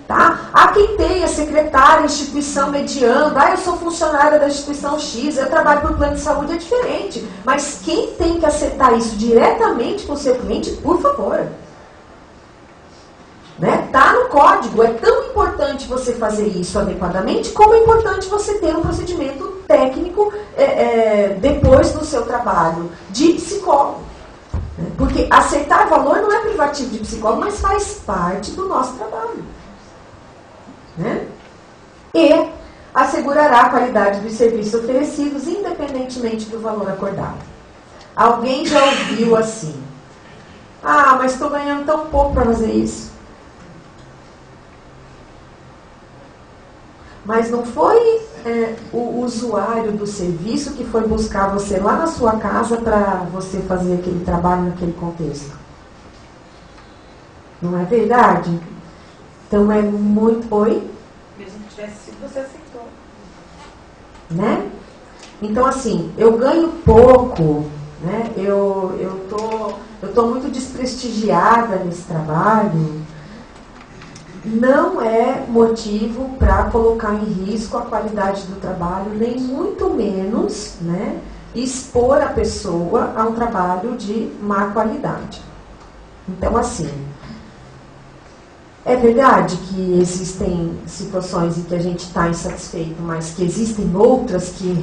Tá? Há quem tenha secretária, instituição mediando, eu sou funcionária da instituição X, eu trabalho por plano de saúde, é diferente. Mas quem tem que acertar isso diretamente com o seu cliente, por favor. Né? Tá no código, é tão importante você fazer isso adequadamente, como é importante você ter um procedimento técnico depois do seu trabalho de psicólogo. Porque aceitar valor não é privativo de psicólogo, mas faz parte do nosso trabalho. Né? E assegurará a qualidade dos serviços oferecidos, independentemente do valor acordado. Alguém já ouviu assim: mas estou ganhando tão pouco para fazer isso. Mas não foi o usuário do serviço que foi buscar você lá na sua casa para você fazer aquele trabalho naquele contexto. Não é verdade? Então é muito... Oi? Mesmo que tivesse sido, você aceitou. Né? Então assim, eu ganho pouco, né? Eu tô muito desprestigiada nesse trabalho. Não é motivo para colocar em risco a qualidade do trabalho, nem muito menos, né, expor a pessoa a um trabalho de má qualidade. Então, assim, é verdade que existem situações em que a gente está insatisfeito, mas que existem outras que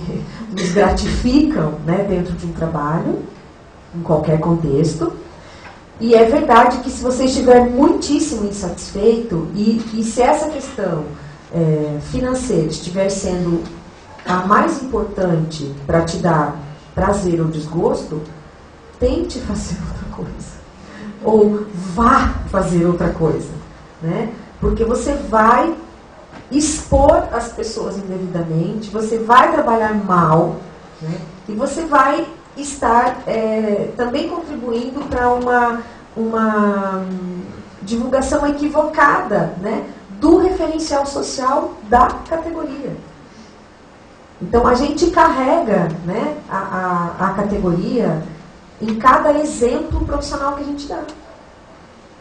nos gratificam, né, dentro de um trabalho, em qualquer contexto. E é verdade que se você estiver muitíssimo insatisfeito e se essa questão financeira estiver sendo a mais importante para te dar prazer ou desgosto, tente fazer outra coisa. Ou vá fazer outra coisa. Né? Porque você vai expor as pessoas indevidamente, você vai trabalhar mal, né? E você vai estar também contribuindo para uma divulgação equivocada, né, do referencial social da categoria. Então a gente carrega, né, a categoria em cada exemplo profissional que a gente dá.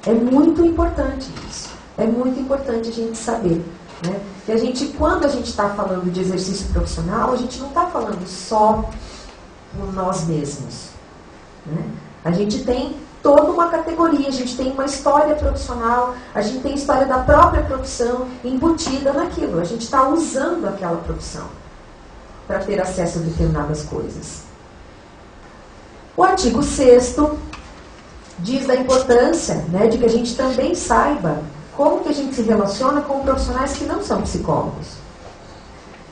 É muito importante isso. É muito importante a gente saber, né, que a gente, quando a gente está falando de exercício profissional, a gente não está falando só por nós mesmos, né? A gente tem toda uma categoria, a gente tem uma história profissional, a gente tem a história da própria profissão embutida naquilo, a gente está usando aquela profissão. para ter acesso a determinadas coisas. O artigo 6º diz da importância, né, de que a gente também saiba como que a gente se relaciona com profissionais que não são psicólogos.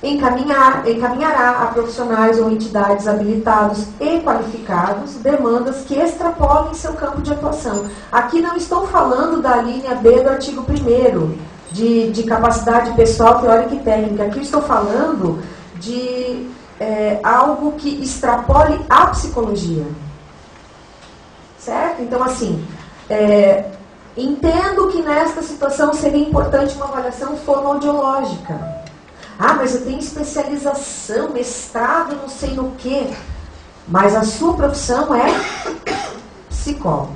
Encaminhará a profissionais ou entidades habilitados e qualificados demandas que extrapolem seu campo de atuação. Aqui não estou falando da linha B do artigo 1º, de capacidade pessoal, teórica e técnica. Aqui estou falando de algo que extrapole a psicologia. Certo? Então, assim, entendo que nesta situação seria importante uma avaliação fonoaudiológica. Ah, mas eu tenho especialização, mestrado, não sei no quê. Mas a sua profissão é psicólogo.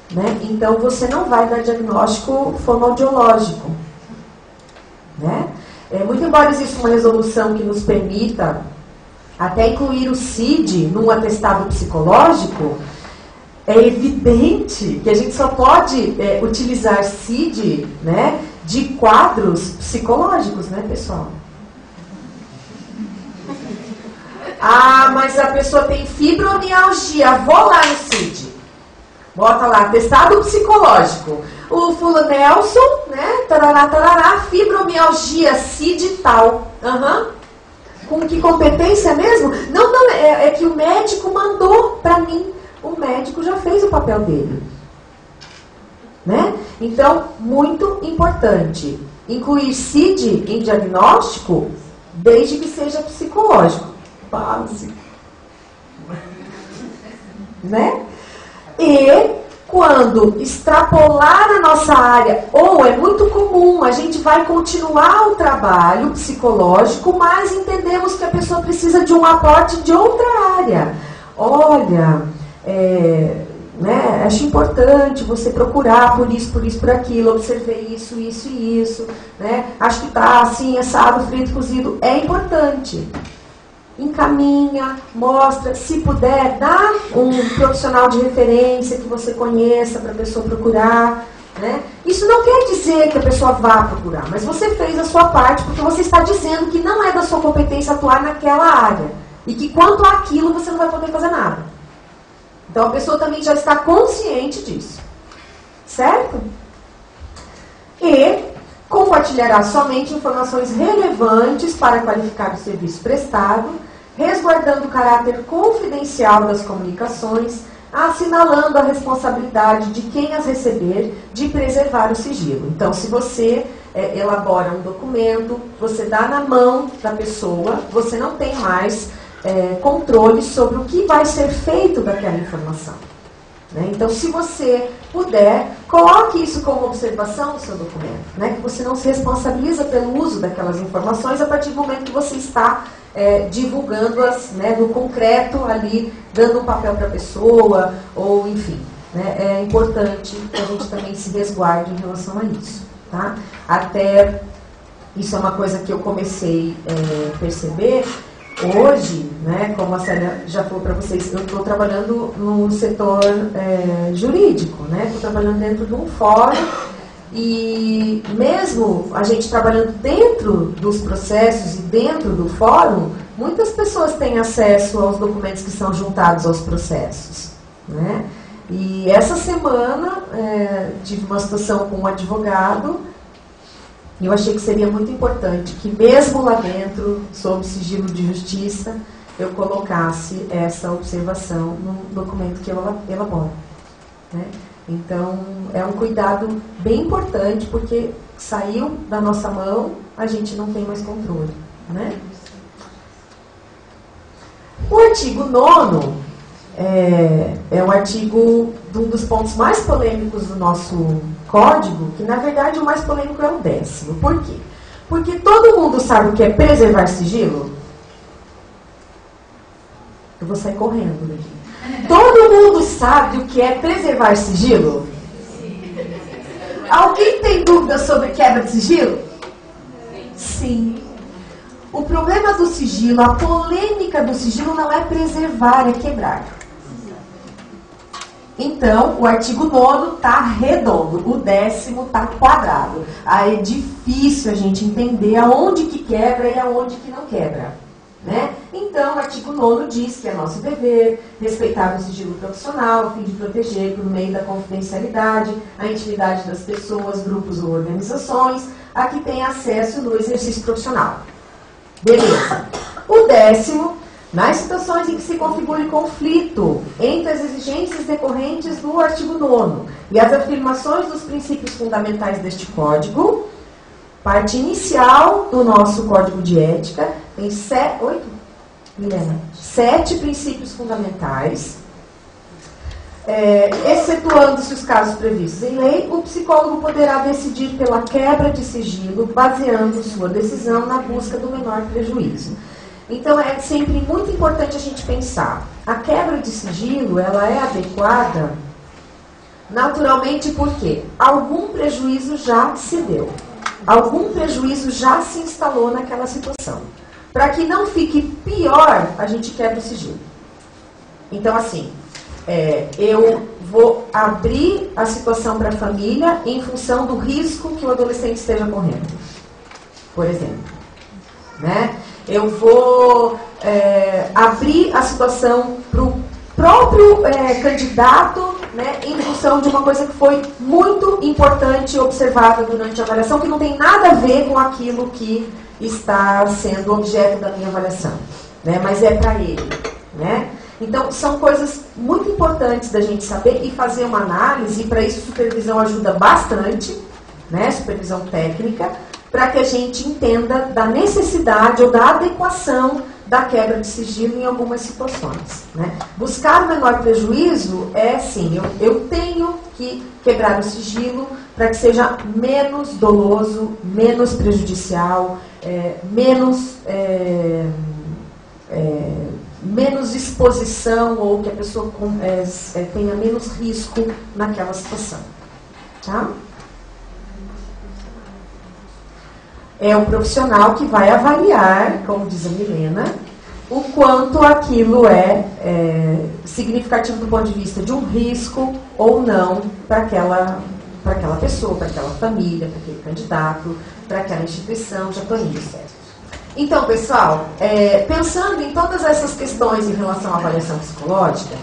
Né? Então, você não vai dar diagnóstico fonoaudiológico. Né? Muito embora exista uma resolução que nos permita até incluir o CID num atestado psicológico, é evidente que a gente só pode utilizar CID, né, de quadros psicológicos, né, pessoal? Ah, mas a pessoa tem fibromialgia. Vou lá no CID. Bota lá, atestado psicológico. O fulano Nelson, né, tarará, tarará, fibromialgia, CID tal. Com que competência mesmo? Não, é que o médico mandou para mim. O médico já fez o papel dele. Né? Então, muito importante, incluir CID em diagnóstico, desde que seja psicológico. Básico. Né? E quando extrapolar a nossa área, ou é muito comum, a gente vai continuar o trabalho psicológico, mas entendemos que a pessoa precisa de um aporte de outra área. Olha, né, acho importante você procurar por isso, por aquilo, observei isso e isso, né? Acho que está assim, assado, frito, cozido. É importante. Encaminha, mostra, se puder, dá um profissional de referência que você conheça para a pessoa procurar. Né? Isso não quer dizer que a pessoa vá procurar, mas você fez a sua parte porque você está dizendo que não é da sua competência atuar naquela área e que quanto àquilo você não vai poder fazer nada. Então a pessoa também já está consciente disso. Certo? E compartilhará somente informações relevantes para qualificar o serviço prestado, resguardando o caráter confidencial das comunicações, assinalando a responsabilidade de quem as receber de preservar o sigilo. Então, se você elabora um documento, você dá na mão da pessoa, você não tem mais controle sobre o que vai ser feito daquela informação. Né? Então, se você puder, coloque isso como observação no seu documento, né? Que você não se responsabiliza pelo uso daquelas informações a partir do momento que você está divulgando-as, né, no concreto ali, dando um papel para a pessoa, ou enfim. Né? É importante que a gente também se resguarde em relação a isso. Tá? Até, isso é uma coisa que eu comecei a perceber. Hoje, né, como a Célia já falou para vocês, eu estou trabalhando no setor jurídico, né? Estou trabalhando dentro de um fórum e mesmo a gente trabalhando dentro dos processos e dentro do fórum, muitas pessoas têm acesso aos documentos que são juntados aos processos, né? E essa semana tive uma situação com um advogado. E eu achei que seria muito importante que mesmo lá dentro, sob sigilo de justiça, eu colocasse essa observação no documento que eu elaboro. Né? Então, é um cuidado bem importante, porque saiu da nossa mão, a gente não tem mais controle. Né? O artigo 9º é um artigo de um dos pontos mais polêmicos do nosso código, que na verdade o mais polêmico é o 10º. Por quê? Porque todo mundo sabe o que é preservar sigilo? Eu vou sair correndo daqui. Todo mundo sabe o que é preservar sigilo? Alguém tem dúvida sobre quebra de sigilo? Sim. O problema do sigilo, a polêmica do sigilo não é preservar, é quebrar. Então, o artigo 9º está redondo, o 10º está quadrado. Aí é difícil a gente entender aonde que quebra e aonde que não quebra. né? Então, o artigo 9º diz que é nosso dever respeitar o sigilo profissional a fim de proteger, por meio da confidencialidade, a intimidade das pessoas, grupos ou organizações a que tem acesso no exercício profissional. Beleza. O 10º, nas situações em que se configure conflito entre as exigências decorrentes do artigo 9º e as afirmações dos princípios fundamentais deste Código, parte inicial do nosso Código de Ética, tem 7 princípios fundamentais, excetuando-se os casos previstos em lei, o psicólogo poderá decidir pela quebra de sigilo, baseando sua decisão na busca do menor prejuízo. Então, é sempre muito importante a gente pensar, a quebra de sigilo, ela é adequada naturalmente porque algum prejuízo já se deu. Algum prejuízo já se instalou naquela situação. Para que não fique pior, a gente quebra o sigilo. Então, assim, eu vou abrir a situação para a família em função do risco que o adolescente esteja correndo, por exemplo. Né? Eu vou abrir a situação para o próprio candidato, né, em função de uma coisa que foi muito importante observada durante a avaliação, que não tem nada a ver com aquilo que está sendo objeto da minha avaliação, né, mas é para ele. Né? Então, são coisas muito importantes da gente saber e fazer uma análise, e para isso a supervisão ajuda bastante, né, supervisão técnica, para que a gente entenda da necessidade ou da adequação da quebra de sigilo em algumas situações. Né? Buscar o menor prejuízo é, sim, eu tenho que quebrar o sigilo para que seja menos doloso, menos prejudicial, menos exposição, ou que a pessoa tenha menos risco naquela situação. Tá? É o profissional que vai avaliar, como diz a Milena, o quanto aquilo é significativo do ponto de vista de um risco ou não para aquela pessoa, para aquela família, para aquele candidato, para aquela instituição. Já estou indo, certo? Então, pessoal, pensando em todas essas questões em relação à avaliação psicológica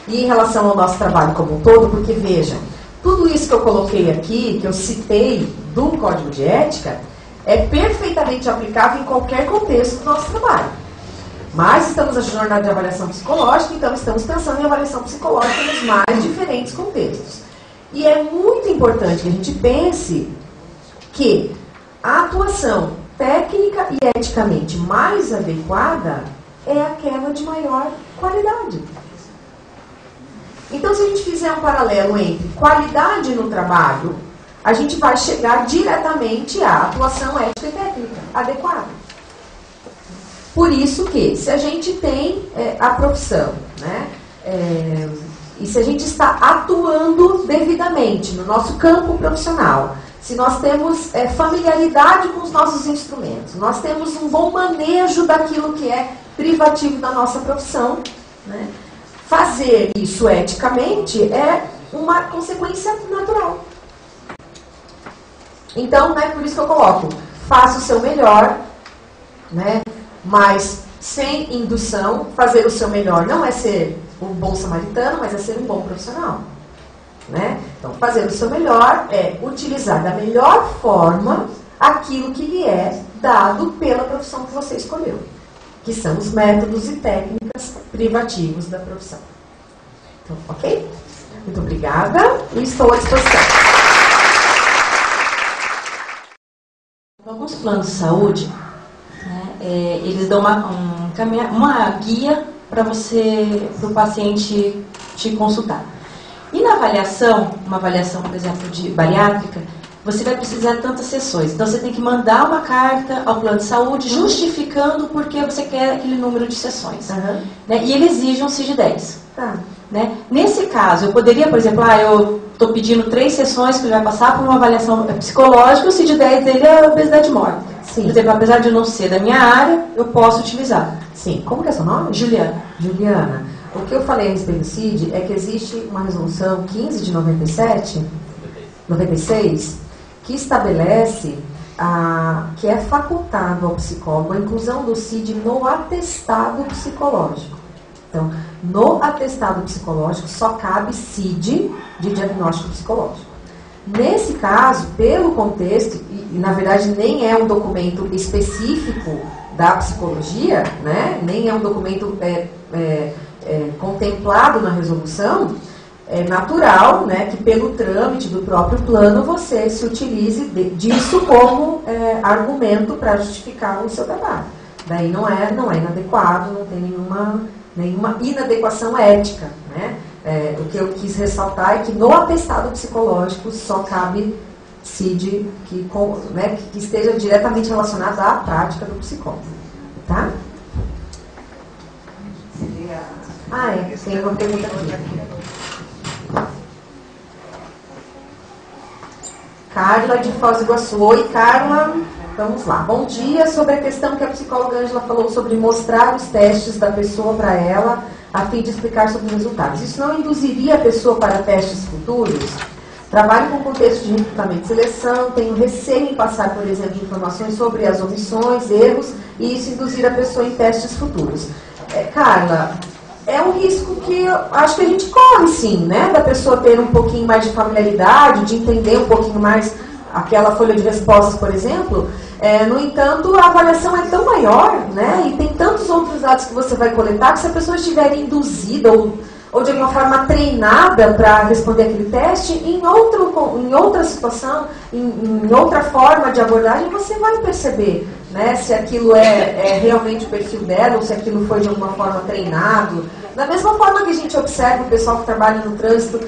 e em relação ao nosso trabalho como um todo, porque vejam, tudo isso que eu coloquei aqui, que eu citei do Código de Ética, é perfeitamente aplicável em qualquer contexto do nosso trabalho. Mas estamos na jornada de avaliação psicológica, então estamos pensando em avaliação psicológica nos mais diferentes contextos. E é muito importante que a gente pense que a atuação técnica e eticamente mais adequada é aquela de maior qualidade. Então, se a gente fizer um paralelo entre qualidade no trabalho, a gente vai chegar diretamente à atuação ética e técnica adequada. Por isso que, se a gente tem a profissão, né, e se a gente está atuando devidamente no nosso campo profissional, se nós temos familiaridade com os nossos instrumentos, nós temos um bom manejo daquilo que é privativo da nossa profissão, né, fazer isso eticamente é uma consequência natural. Então, né, por isso que eu coloco, faça o seu melhor, né, mas sem indução. Fazer o seu melhor não é ser um bom samaritano, mas é ser um bom profissional. Né? Então, fazer o seu melhor é utilizar da melhor forma aquilo que lhe é dado pela profissão que você escolheu, que são os métodos e técnicas privativos da profissão. Então, ok? Muito obrigada e estou à disposição. Alguns planos de saúde, né, eles dão uma guia para o paciente te consultar. E na avaliação, uma avaliação, por exemplo, de bariátrica, você vai precisar de tantas sessões. Então, você tem que mandar uma carta ao plano de saúde justificando por que você quer aquele número de sessões. Uhum. Né, e ele exige um CID-10. Tá. Né? Nesse caso, eu poderia, por exemplo, eu estou pedindo 3 sessões que ele vai passar por uma avaliação psicológica, o CID-10 dele é a obesidade mórbida. Sim. Por exemplo, apesar de não ser da minha área, eu posso utilizar. Sim. Como que é seu nome? Juliana. Juliana, o que eu falei a respeito do CID é que existe uma resolução 15 de 96, que estabelece que é facultado ao psicólogo a inclusão do CID no atestado psicológico. Então, no atestado psicológico só cabe CID de diagnóstico psicológico. Nesse caso, pelo contexto, e na verdade nem é um documento específico da psicologia, né? Nem é um documento contemplado na resolução, é natural, né, que pelo trâmite do próprio plano você se utilize disso como argumento para justificar o seu trabalho. Daí não é inadequado, não tem nenhuma inadequação ética, né? O que eu quis ressaltar é que no atestado psicológico só cabe CID que esteja diretamente relacionado à prática do psicólogo, tá? Tem uma pergunta aqui. Carla de Foz do Iguaçu. Oi, Carla. Vamos lá. Bom dia. Sobre a questão que a psicóloga Ângela falou sobre mostrar os testes da pessoa para ela, a fim de explicar sobre os resultados. Isso não induziria a pessoa para testes futuros? Trabalho com contexto de recrutamento e seleção, tenho receio em passar, por exemplo, informações sobre as omissões, erros, e isso induzir a pessoa em testes futuros. Carla, é um risco que eu acho que a gente corre, sim, né? Da pessoa ter um pouquinho mais de familiaridade, de entender um pouquinho mais aquela folha de respostas, por exemplo. No entanto, a avaliação é tão maior, né? E tem tantos outros dados que você vai coletar que se a pessoa estiver induzida ou de alguma forma treinada para responder aquele teste, em outra situação, em outra forma de abordagem, você vai perceber, né, se aquilo é realmente o perfil dela ou se aquilo foi de alguma forma treinado. Da mesma forma que a gente observa o pessoal que trabalha no trânsito,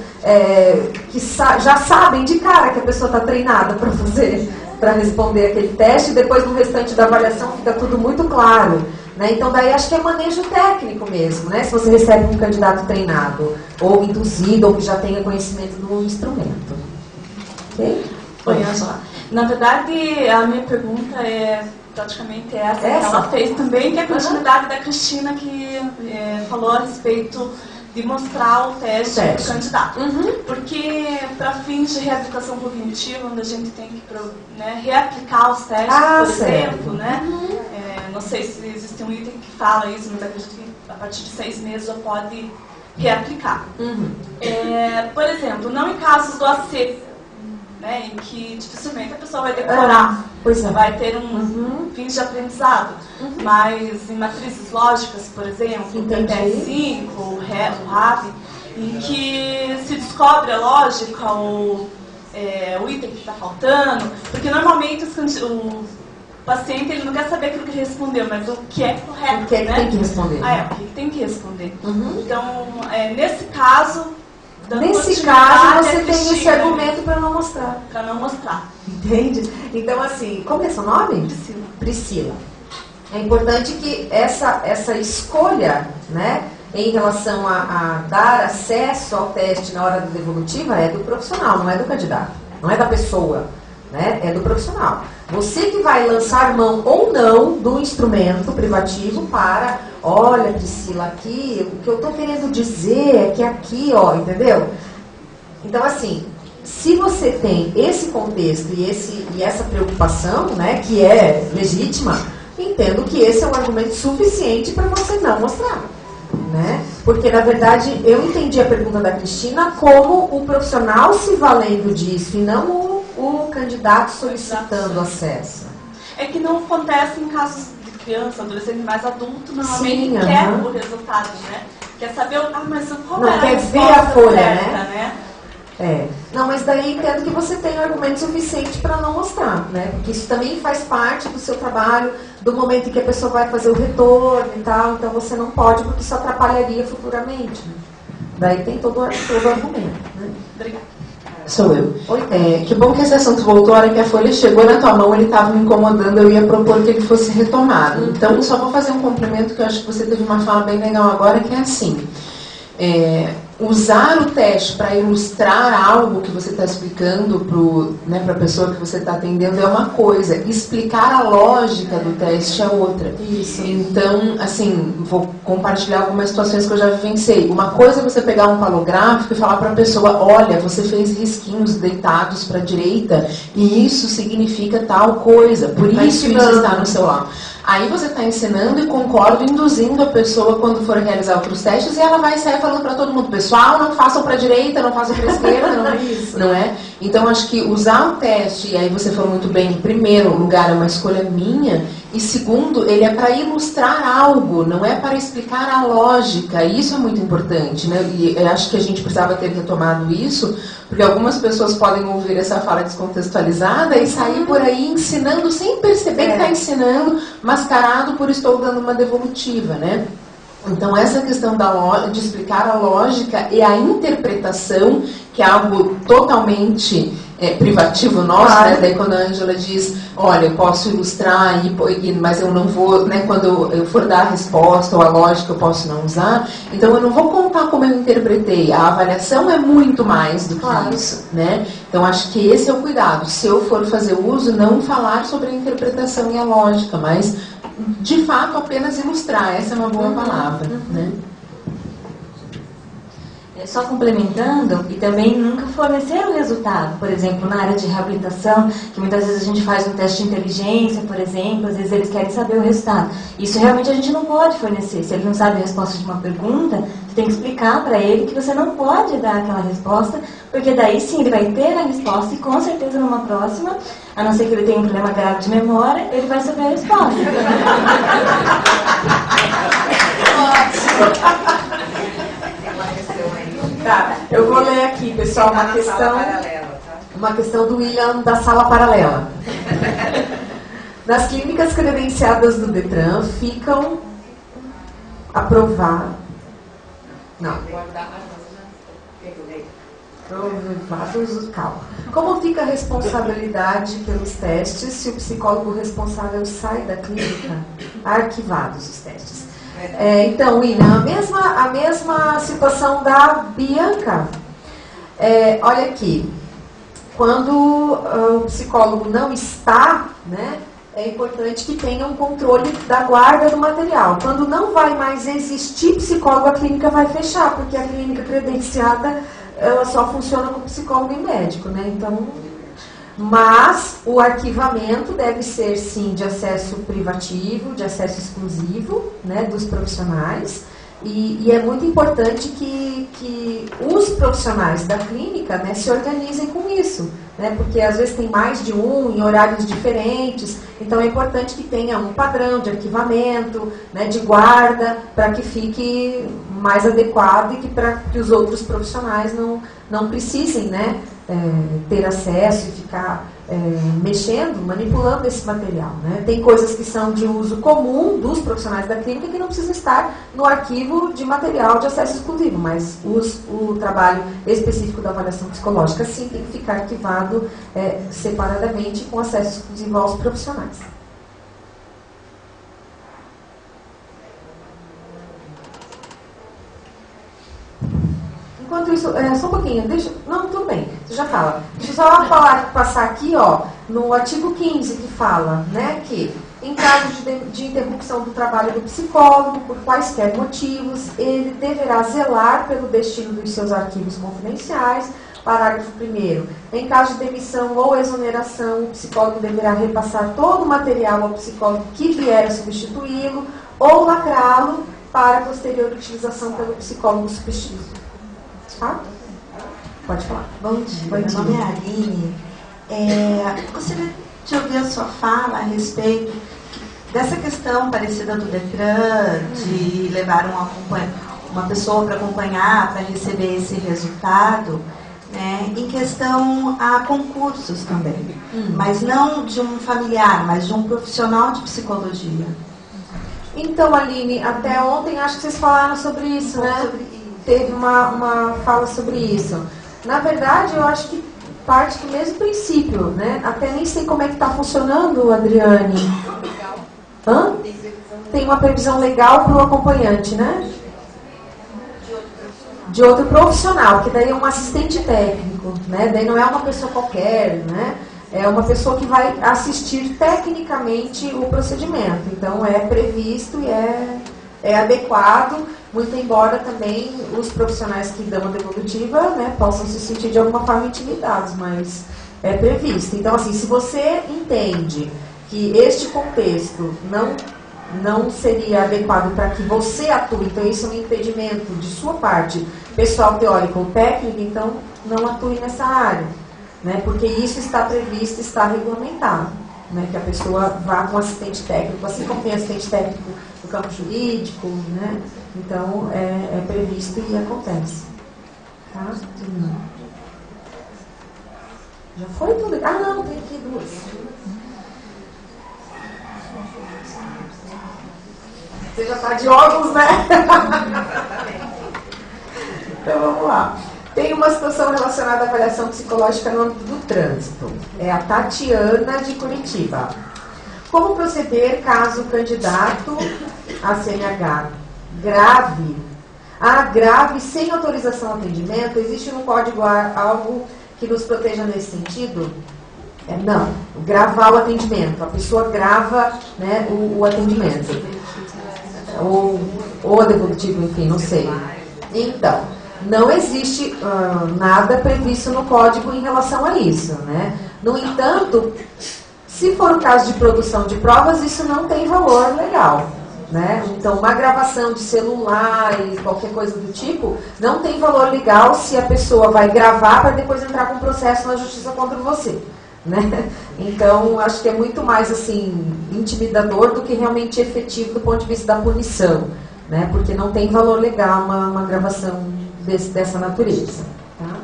que já sabem de cara que a pessoa está treinada para responder aquele teste, e depois no restante da avaliação fica tudo muito claro. Né? Então, daí acho que é manejo técnico mesmo, né? Se você recebe um candidato treinado, ou induzido, ou que já tenha conhecimento do instrumento. Ok? Oi, Ângela. Na verdade, a minha pergunta é praticamente essa que ela fez também, que é a continuidade da Cristina, que falou a respeito de mostrar o teste para o candidato. Porque, para fins de reabilitação cognitiva, onde a gente tem que reaplicar os testes, por exemplo, né? Não sei se existe um item que fala isso, mas acredito que a partir de 6 meses já pode reaplicar. Por exemplo, não em casos do AC, né, em que dificilmente a pessoa vai decorar, vai ter fins de aprendizado, mas em matrizes lógicas, por exemplo, o TTS5, o RAV, em que se descobre a lógica ou o item que está faltando, porque normalmente o paciente ele não quer saber aquilo que ele respondeu, mas o que é correto, o que é que tem que responder. O que tem que responder. Então, nesse caso, você tem esse argumento para não mostrar. Para não mostrar. Entende? Então, assim, como é seu nome? Priscila. Priscila. É importante que essa escolha, né, em relação a dar acesso ao teste na hora da devolutiva é do profissional, não é do candidato, não é da pessoa, né, é do profissional. Você que vai lançar mão ou não do instrumento privativo para, olha, Priscila, aqui, o que eu estou querendo dizer é que aqui, ó, entendeu? Então, assim, se você tem esse contexto e essa preocupação, né, que é legítima, entendo que esse é um argumento suficiente para você não mostrar, né? Porque, na verdade, eu entendi a pergunta da Cristina como o profissional se valendo disso e não o candidato solicitando acesso. É que não acontece em casos de criança, adolescente, mais adulto, normalmente quer o resultado, né? Quer saber, mas qual é a quer ver a folha, certa, né? Não, mas daí entendo que você tem um argumento suficiente para não mostrar, né? Porque isso também faz parte do seu trabalho, do momento em que a pessoa vai fazer o retorno e tal, então você não pode, porque isso atrapalharia futuramente. Né? Daí tem todo o argumento, né? Obrigada. Sou eu. Que bom que esse assunto voltou. A hora que a folha chegou na tua mão, ele estava me incomodando, eu ia propor que ele fosse retomado. Então, só vou fazer um complemento, que eu acho que você teve uma fala bem legal agora, que é assim. usar o teste para ilustrar algo que você está explicando para a pessoa que você está atendendo é uma coisa, explicar a lógica do teste é outra. Isso. Então, assim, vou compartilhar algumas situações que eu já vivenciei. Uma coisa é você pegar um palográfico e falar para a pessoa, olha, você fez risquinhos deitados para a direita e isso significa tal coisa, por isso está no seu laudo. Aí você está ensinando e concordo, induzindo a pessoa quando for realizar outros testes e ela vai sair falando para todo mundo, pessoal, não façam para a direita, não façam para a esquerda, não é? Então acho que usar o teste, e aí você falou muito bem, em primeiro lugar é uma escolha minha, e segundo, ele é para ilustrar algo, não é para explicar a lógica, e isso é muito importante, né? E eu acho que a gente precisava ter retomado isso, porque algumas pessoas podem ouvir essa fala descontextualizada e sair por aí ensinando sem perceber que está ensinando, mascarado por estou dando uma devolutiva, né? Então essa questão de explicar a lógica e a interpretação, que é algo totalmente privativo nosso, né? Daí quando a Ângela diz, olha, eu posso ilustrar, mas eu não vou, né? Quando eu for dar a resposta ou a lógica eu posso não usar, então eu não vou contar como eu interpretei, a avaliação é muito mais do que isso, né? Então acho que esse é o cuidado, se eu for fazer uso, não falar sobre a interpretação e a lógica, mas de fato apenas ilustrar, essa é uma boa palavra, né? Só complementando, e também nunca fornecer o resultado. Por exemplo, na área de reabilitação, que muitas vezes a gente faz um teste de inteligência, por exemplo, às vezes eles querem saber o resultado. Isso realmente a gente não pode fornecer. Se ele não sabe a resposta de uma pergunta, você tem que explicar para ele que você não pode dar aquela resposta, porque daí sim ele vai ter a resposta e com certeza numa próxima, a não ser que ele tenha um problema grave de memória, ele vai saber a resposta. Tá, eu vou ler aqui, pessoal, uma questão do William da sala paralela. Nas clínicas credenciadas do Detran ficam aprovados Como fica a responsabilidade pelos testes se o psicólogo responsável sai da clínica? Arquivados os testes. Então, William, a mesma situação da Bianca. Olha aqui, quando o psicólogo não está, né, é importante que tenha um controle da guarda do material. Quando não vai mais existir psicólogo, a clínica vai fechar, porque a clínica credenciada ela só funciona com psicólogo e médico, né? Então, mas o arquivamento deve ser, sim, de acesso privativo, de acesso exclusivo, né, dos profissionais. E é muito importante que os profissionais da clínica, né, se organizem com isso, né, porque às vezes tem mais de um em horários diferentes, então é importante que tenha um padrão de arquivamento, né, de guarda, para que fique mais adequado e para que os outros profissionais não precisem, né, ter acesso e ficar mexendo, manipulando esse material, né? Tem coisas que são de uso comum dos profissionais da clínica que não precisam estar no arquivo de material de acesso exclusivo, mas o trabalho específico da avaliação psicológica sim tem que ficar arquivado separadamente com acesso exclusivo aos profissionais. Enquanto isso, só um pouquinho, não, tudo bem, você já fala. Deixa eu só passar aqui, ó, no artigo 15 que fala, né, que em caso de interrupção do trabalho do psicólogo, por quaisquer motivos, ele deverá zelar pelo destino dos seus arquivos confidenciais. Parágrafo 1º. Em caso de demissão ou exoneração, o psicólogo deverá repassar todo o material ao psicólogo que vier a substituí-lo ou lacrá-lo para posterior utilização pelo psicólogo substituto. Pode falar. Bom dia, meu nome é Aline. Gostaria de ouvir a sua fala a respeito dessa questão parecida do Detran, de levar uma pessoa para acompanhar, para receber esse resultado, né, em questão a concursos também. Mas não de um familiar, mas de um profissional de psicologia. Então, Aline, até ontem acho que vocês falaram sobre isso, né? Sobre isso. Teve uma fala sobre isso. Na verdade, eu acho que parte do mesmo princípio, né? Até nem sei como é que está funcionando, Adriane. Hã? Tem uma previsão legal para o acompanhante, né? de outro profissional, que daí é um assistente técnico, né? Daí não é uma pessoa qualquer, né? É uma pessoa que vai assistir tecnicamente o procedimento. Então é previsto e é adequado, muito embora também os profissionais que dão a devolutiva, né, possam se sentir de alguma forma intimidados, mas é previsto. Então, assim, se você entende que este contexto não seria adequado para que você atue, então isso é um impedimento de sua parte, pessoal, teórico ou técnico, então não atue nessa área, né, porque isso está previsto, está regulamentado, né, que a pessoa vá com assistente técnico, assim como tem assistente técnico no campo jurídico, né, então é previsto e acontece. Tá? Já foi tudo? Ah, não, tem aqui duas. Você já está de óculos, né? Então vamos lá. Tem uma situação relacionada à avaliação psicológica no âmbito do trânsito. É a Tatiana de Curitiba. Como proceder caso o candidato a CNH grave sem autorização ao atendimento? Existe no código algo que nos proteja nesse sentido? Não, gravar o atendimento. A pessoa grava, né, o atendimento. Ou a devolutivo, enfim, não sei. Então, não existe nada previsto no código em relação a isso, né? No entanto, se for o caso de produção de provas, isso não tem valor legal, né? Então, uma gravação de celular e qualquer coisa do tipo não tem valor legal se a pessoa vai gravar para depois entrar com processo na justiça contra você, né? Então, acho que é muito mais assim intimidador do que realmente efetivo do ponto de vista da punição, né? Porque não tem valor legal uma gravação dessa natureza. Tá?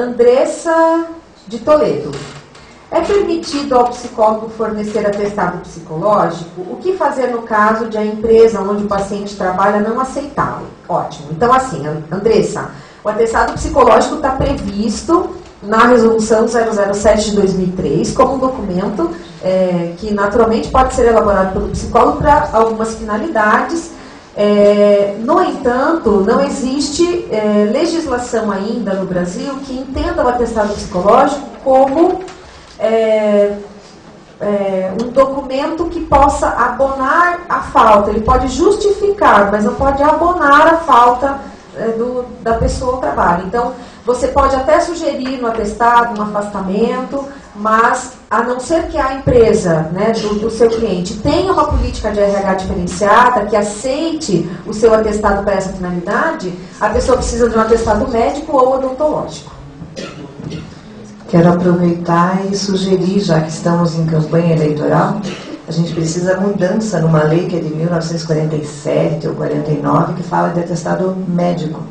Andressa de Toledo. É permitido ao psicólogo fornecer atestado psicológico? O que fazer no caso de a empresa onde o paciente trabalha não aceitá-lo? Ótimo. Então, assim, Andressa, o atestado psicológico está previsto na Resolução 007 de 2003 como um documento que naturalmente pode ser elaborado pelo psicólogo para algumas finalidades. No entanto, não existe legislação ainda no Brasil que entenda o atestado psicológico como um documento que possa abonar a falta. Ele pode justificar, mas não pode abonar a falta da pessoa ao trabalho. Então, você pode até sugerir no atestado um afastamento, mas a não ser que a empresa, né, do seu cliente tenha uma política de RH diferenciada, que aceite o seu atestado para essa finalidade, a pessoa precisa de um atestado médico ou odontológico. Quero aproveitar e sugerir, já que estamos em campanha eleitoral, a gente precisa mudança numa lei que é de 1947 ou 49, que fala de atestado médico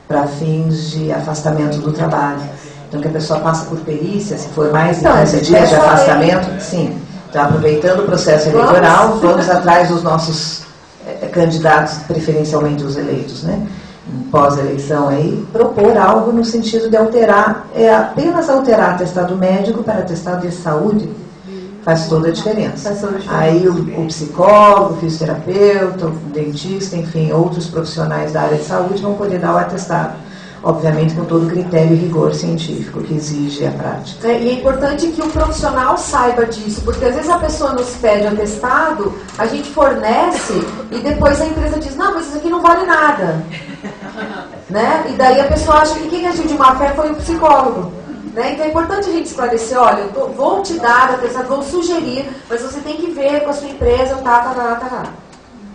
para fins de afastamento do trabalho. Então, que a pessoa passa por perícia, se for mais de 15 dias de afastamento, sim. Então, aproveitando o processo eleitoral, vamos atrás dos nossos candidatos, preferencialmente os eleitos, né? Pós-eleição aí, propor algo no sentido de alterar, apenas alterar atestado médico para atestado de saúde, faz toda a diferença. Aí o psicólogo, o fisioterapeuta, o dentista, enfim, outros profissionais da área de saúde vão poder dar o atestado, obviamente com todo o critério e rigor científico que exige a prática. E é importante que o profissional saiba disso, porque às vezes a pessoa nos pede atestado, a gente fornece e depois a empresa diz, não, mas isso aqui não vale nada. Né? E daí a pessoa acha que quem agiu de má fé foi o psicólogo. Né? Então é importante a gente esclarecer, olha, eu vou te dar atestado, vou sugerir, mas você tem que ver com a sua empresa,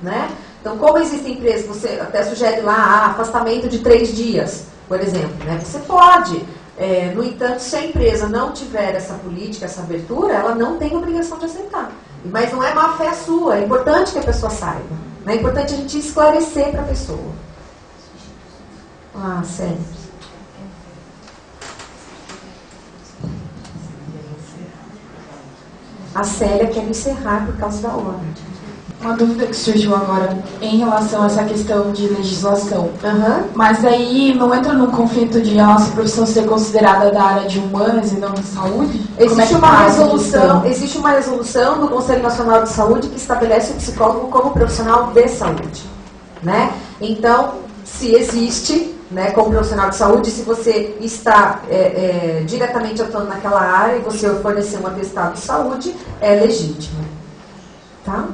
né? Então, como existem empresas, você até sugere lá afastamento de 3 dias, por exemplo, né? Você pode, no entanto, se a empresa não tiver essa política, essa abertura, ela não tem obrigação de aceitar. Mas não é má fé sua, é importante que a pessoa saiba. Né? É importante a gente esclarecer para a pessoa. Sério. A Célia quer encerrar por causa da hora. Uma dúvida que surgiu agora em relação a essa questão de legislação. Mas aí não entra no conflito de a nossa profissão ser considerada da área de humanas e não de saúde? Existe uma resolução do Conselho Nacional de Saúde que estabelece o psicólogo como profissional de saúde. né? Então, se existe, né, como profissional de saúde, se você está diretamente atuando naquela área e você fornecer um atestado de saúde, é legítimo. Tá?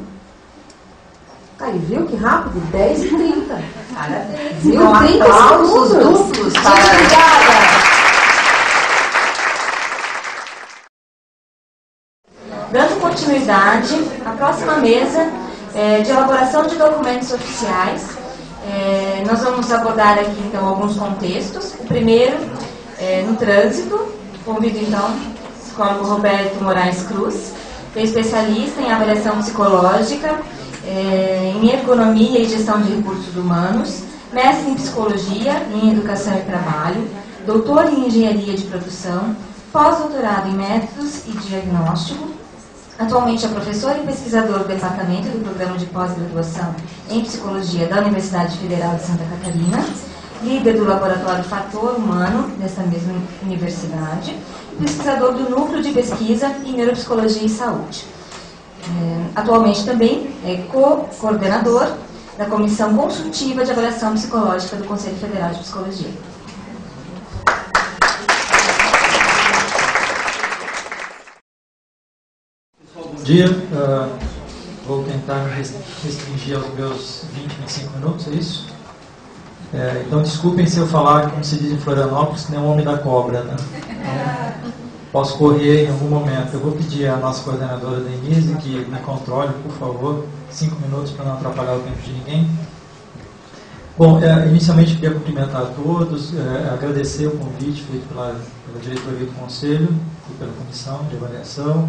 Aí, viu que rápido? 10h30. Parabéns. Viu? Com 30 aplausos segundos. duplos. Obrigada. Dando continuidade, a próxima mesa é de elaboração de documentos oficiais. Nós vamos abordar aqui, então, alguns contextos. O primeiro é no trânsito. Convido, então, o psicólogo Roberto Moraes Cruz, que é especialista em avaliação psicológica, em ergonomia e gestão de recursos humanos, mestre em psicologia e em educação e trabalho, doutor em engenharia de produção, pós-doutorado em métodos e diagnóstico. Atualmente é professor e pesquisador do Departamento do Programa de Pós-Graduação em Psicologia da Universidade Federal de Santa Catarina, líder do Laboratório Fator Humano dessa mesma universidade, e pesquisador do Núcleo de Pesquisa em Neuropsicologia e Saúde. Atualmente também é co-coordenador da Comissão Consultiva de Avaliação Psicológica do Conselho Federal de Psicologia. Bom dia, vou tentar me restringir aos meus 20, 25 minutos, é isso? Então desculpem se eu falar, como se diz em Florianópolis, que nem um homem da cobra, né? Então, posso correr em algum momento. Eu vou pedir à nossa coordenadora Denise que me controle, por favor, 5 minutos para não atrapalhar o tempo de ninguém. Bom, inicialmente queria cumprimentar a todos, agradecer o convite feito pela diretoria do Conselho e pela Comissão de Avaliação.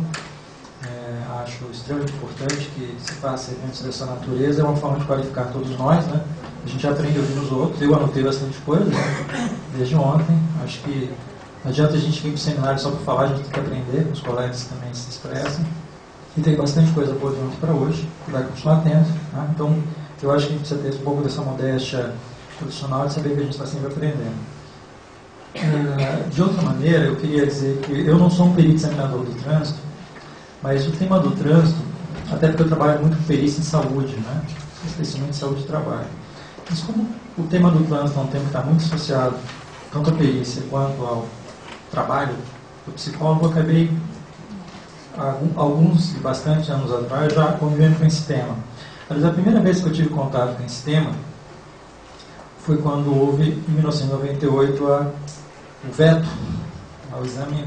Acho extremamente importante que se faça eventos dessa natureza, é uma forma de qualificar todos nós, né? A gente aprende ouvindo os outros, eu anotei bastante coisa, né? Desde ontem. Acho que não adianta a gente vir para o seminário só para falar, a gente tem que aprender, os colegas também se expressam. E tem bastante coisa boa de ontem para hoje, que vai continuar tendo. Tá? Então, eu acho que a gente precisa ter um pouco dessa modéstia profissional de saber que a gente está sempre aprendendo. De outra maneira, eu queria dizer que eu não sou um perito examinador do trânsito, mas o tema do trânsito, até porque eu trabalho muito com perícia em saúde, né? Especialmente saúde de trabalho. Mas como o tema do trânsito é um tema que está muito associado tanto à perícia quanto ao trabalho do psicólogo, eu acabei, alguns e bastante anos atrás, já convivendo com esse tema. Mas a primeira vez que eu tive contato com esse tema foi quando houve, em 1998, o veto ao exame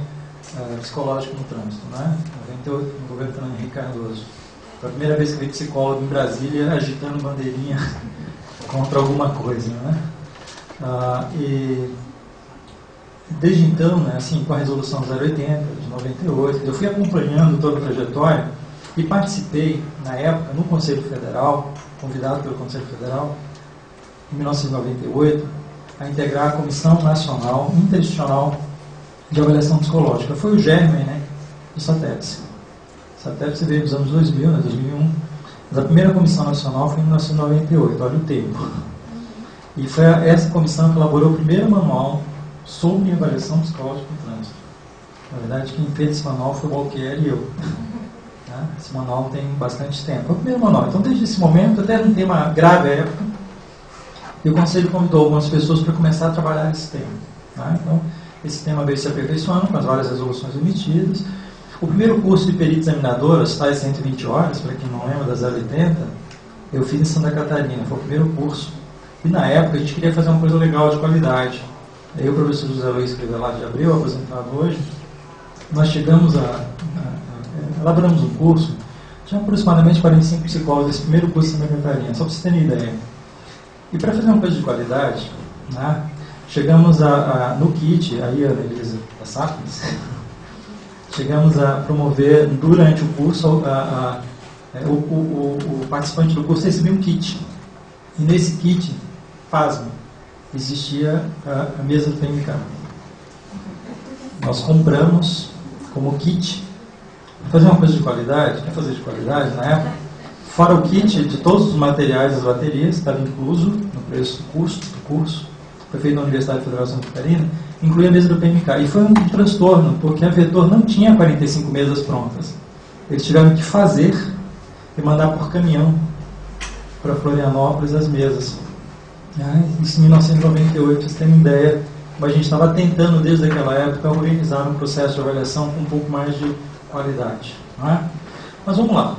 psicológico no trânsito, né? 98, no governo Fernando Henrique Cardoso. Foi a primeira vez que eu vi psicólogo em Brasília agitando bandeirinha contra alguma coisa, né? E desde então, né, assim, com a resolução 080 de 98, eu fui acompanhando toda a trajetória e participei, na época, no Conselho Federal, convidado pelo Conselho Federal, em 1998, a integrar a Comissão Nacional Interinstitucional de Avaliação Psicológica. Foi o germe, né, do SATEPS. O SATEPS veio nos anos 2000, né, 2001, mas a primeira comissão nacional foi em 1998, olha o tempo. E foi essa comissão que elaborou o primeiro manual sobre avaliação psicológica no trânsito. Na verdade, quem fez esse manual foi o Walker e eu. Tá? Esse manual tem bastante tempo. Foi o primeiro manual. Então, desde esse momento, até um tema grave à época, e o Conselho convidou algumas pessoas para começar a trabalhar esse tema. Tá? Então, esse tema veio se aperfeiçoando com as várias resoluções emitidas. O primeiro curso de perito examinador, as tais 120 horas, para quem não lembra das 080, eu fiz em Santa Catarina, foi o primeiro curso. E na época a gente queria fazer uma coisa legal, de qualidade. Aí o professor José Luiz Crivellati de Abreu, aposentado hoje, nós chegamos elaboramos um curso, tinha aproximadamente 45 psicólogos desse primeiro curso em Santa Catarina, só para vocês terem ideia. E para fazer uma coisa de qualidade, né, chegamos no kit, aí a Elisa da Sapiens, chegamos a promover durante o curso, o participante do curso recebia um kit. E nesse kit, pasmo, existia a mesa do PMK. Nós compramos como kit, fazer uma coisa de qualidade, quer fazer de qualidade na época, fora o kit de todos os materiais das baterias, estava incluso no preço do curso, foi feito na Universidade Federal de Santa Catarina, incluía a mesa do PMK. E foi um transtorno, porque a Vetor não tinha 45 mesas prontas. Eles tiveram que fazer e mandar por caminhão para Florianópolis as mesas. Isso em 1998, vocês têm uma ideia, mas a gente estava tentando desde aquela época organizar um processo de avaliação com um pouco mais de qualidade. Não é? Mas vamos lá.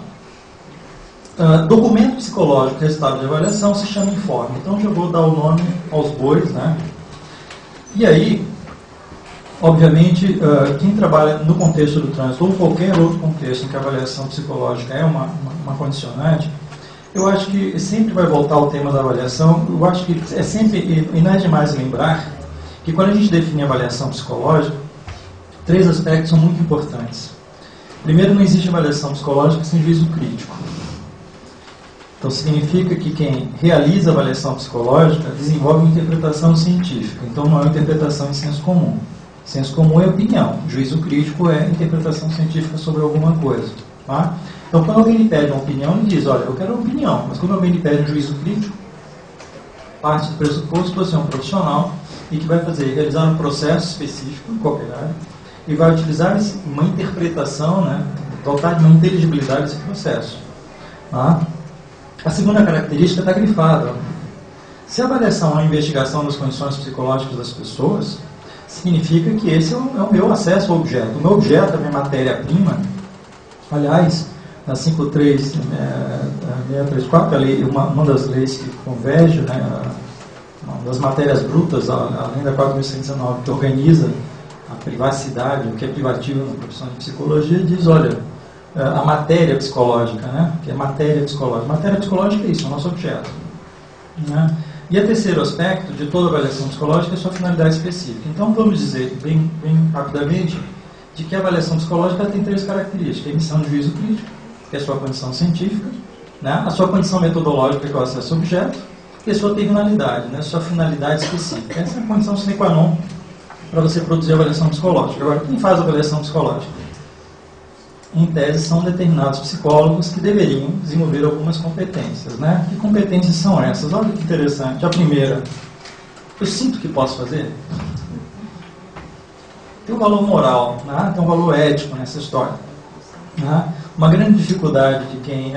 Documento psicológico, resultado de avaliação, se chama informe. Então já vou dar o nome aos bois, né? E aí, obviamente, quem trabalha no contexto do trânsito ou qualquer outro contexto em que a avaliação psicológica é uma condicionante, eu acho que sempre vai voltar ao tema da avaliação. Eu acho que é sempre, e não é demais lembrar, que quando a gente define avaliação psicológica, 3 aspectos são muito importantes. Primeiro, não existe avaliação psicológica sem juízo crítico. Então, significa que quem realiza a avaliação psicológica desenvolve uma interpretação científica. Então, não é uma interpretação em senso comum. Senso comum é opinião. Juízo crítico é interpretação científica sobre alguma coisa. Tá? Então, quando alguém lhe pede uma opinião, ele diz, olha, eu quero uma opinião. Mas quando alguém lhe pede um juízo crítico, parte do pressuposto que você é um profissional e que vai realizar um processo específico em qualquer área e vai utilizar uma interpretação, né, dotar de uma inteligibilidade desse processo. Tá? A segunda característica está grifada. Se a avaliação é uma investigação das condições psicológicas das pessoas, significa que esse é o meu acesso ao objeto. O meu objeto, a minha matéria-prima, aliás, na 53634, uma das leis que converge, né, uma das matérias brutas, além da 4.119, que organiza a privacidade, o que é privativo na profissão de psicologia, diz, olha, a matéria psicológica, né, que é matéria psicológica. Matéria psicológica é isso, é o nosso objeto. Né? E o terceiro aspecto de toda avaliação psicológica é a sua finalidade específica. Então, vamos dizer, bem rapidamente, de que a avaliação psicológica tem 3 características. A emissão de juízo crítico, que é a sua condição científica, né? A sua condição metodológica, que é o acesso ao objeto, e a sua terminalidade, né? A sua finalidade específica. Essa é a condição sine qua non para você produzir a avaliação psicológica. Agora, quem faz a avaliação psicológica? Em tese, são determinados psicólogos que deveriam desenvolver algumas competências. Né? Que competências são essas? Olha que interessante. A primeira, eu sinto que posso fazer. Tem um valor moral, né? Tem um valor ético nessa história. Né? Uma grande dificuldade de quem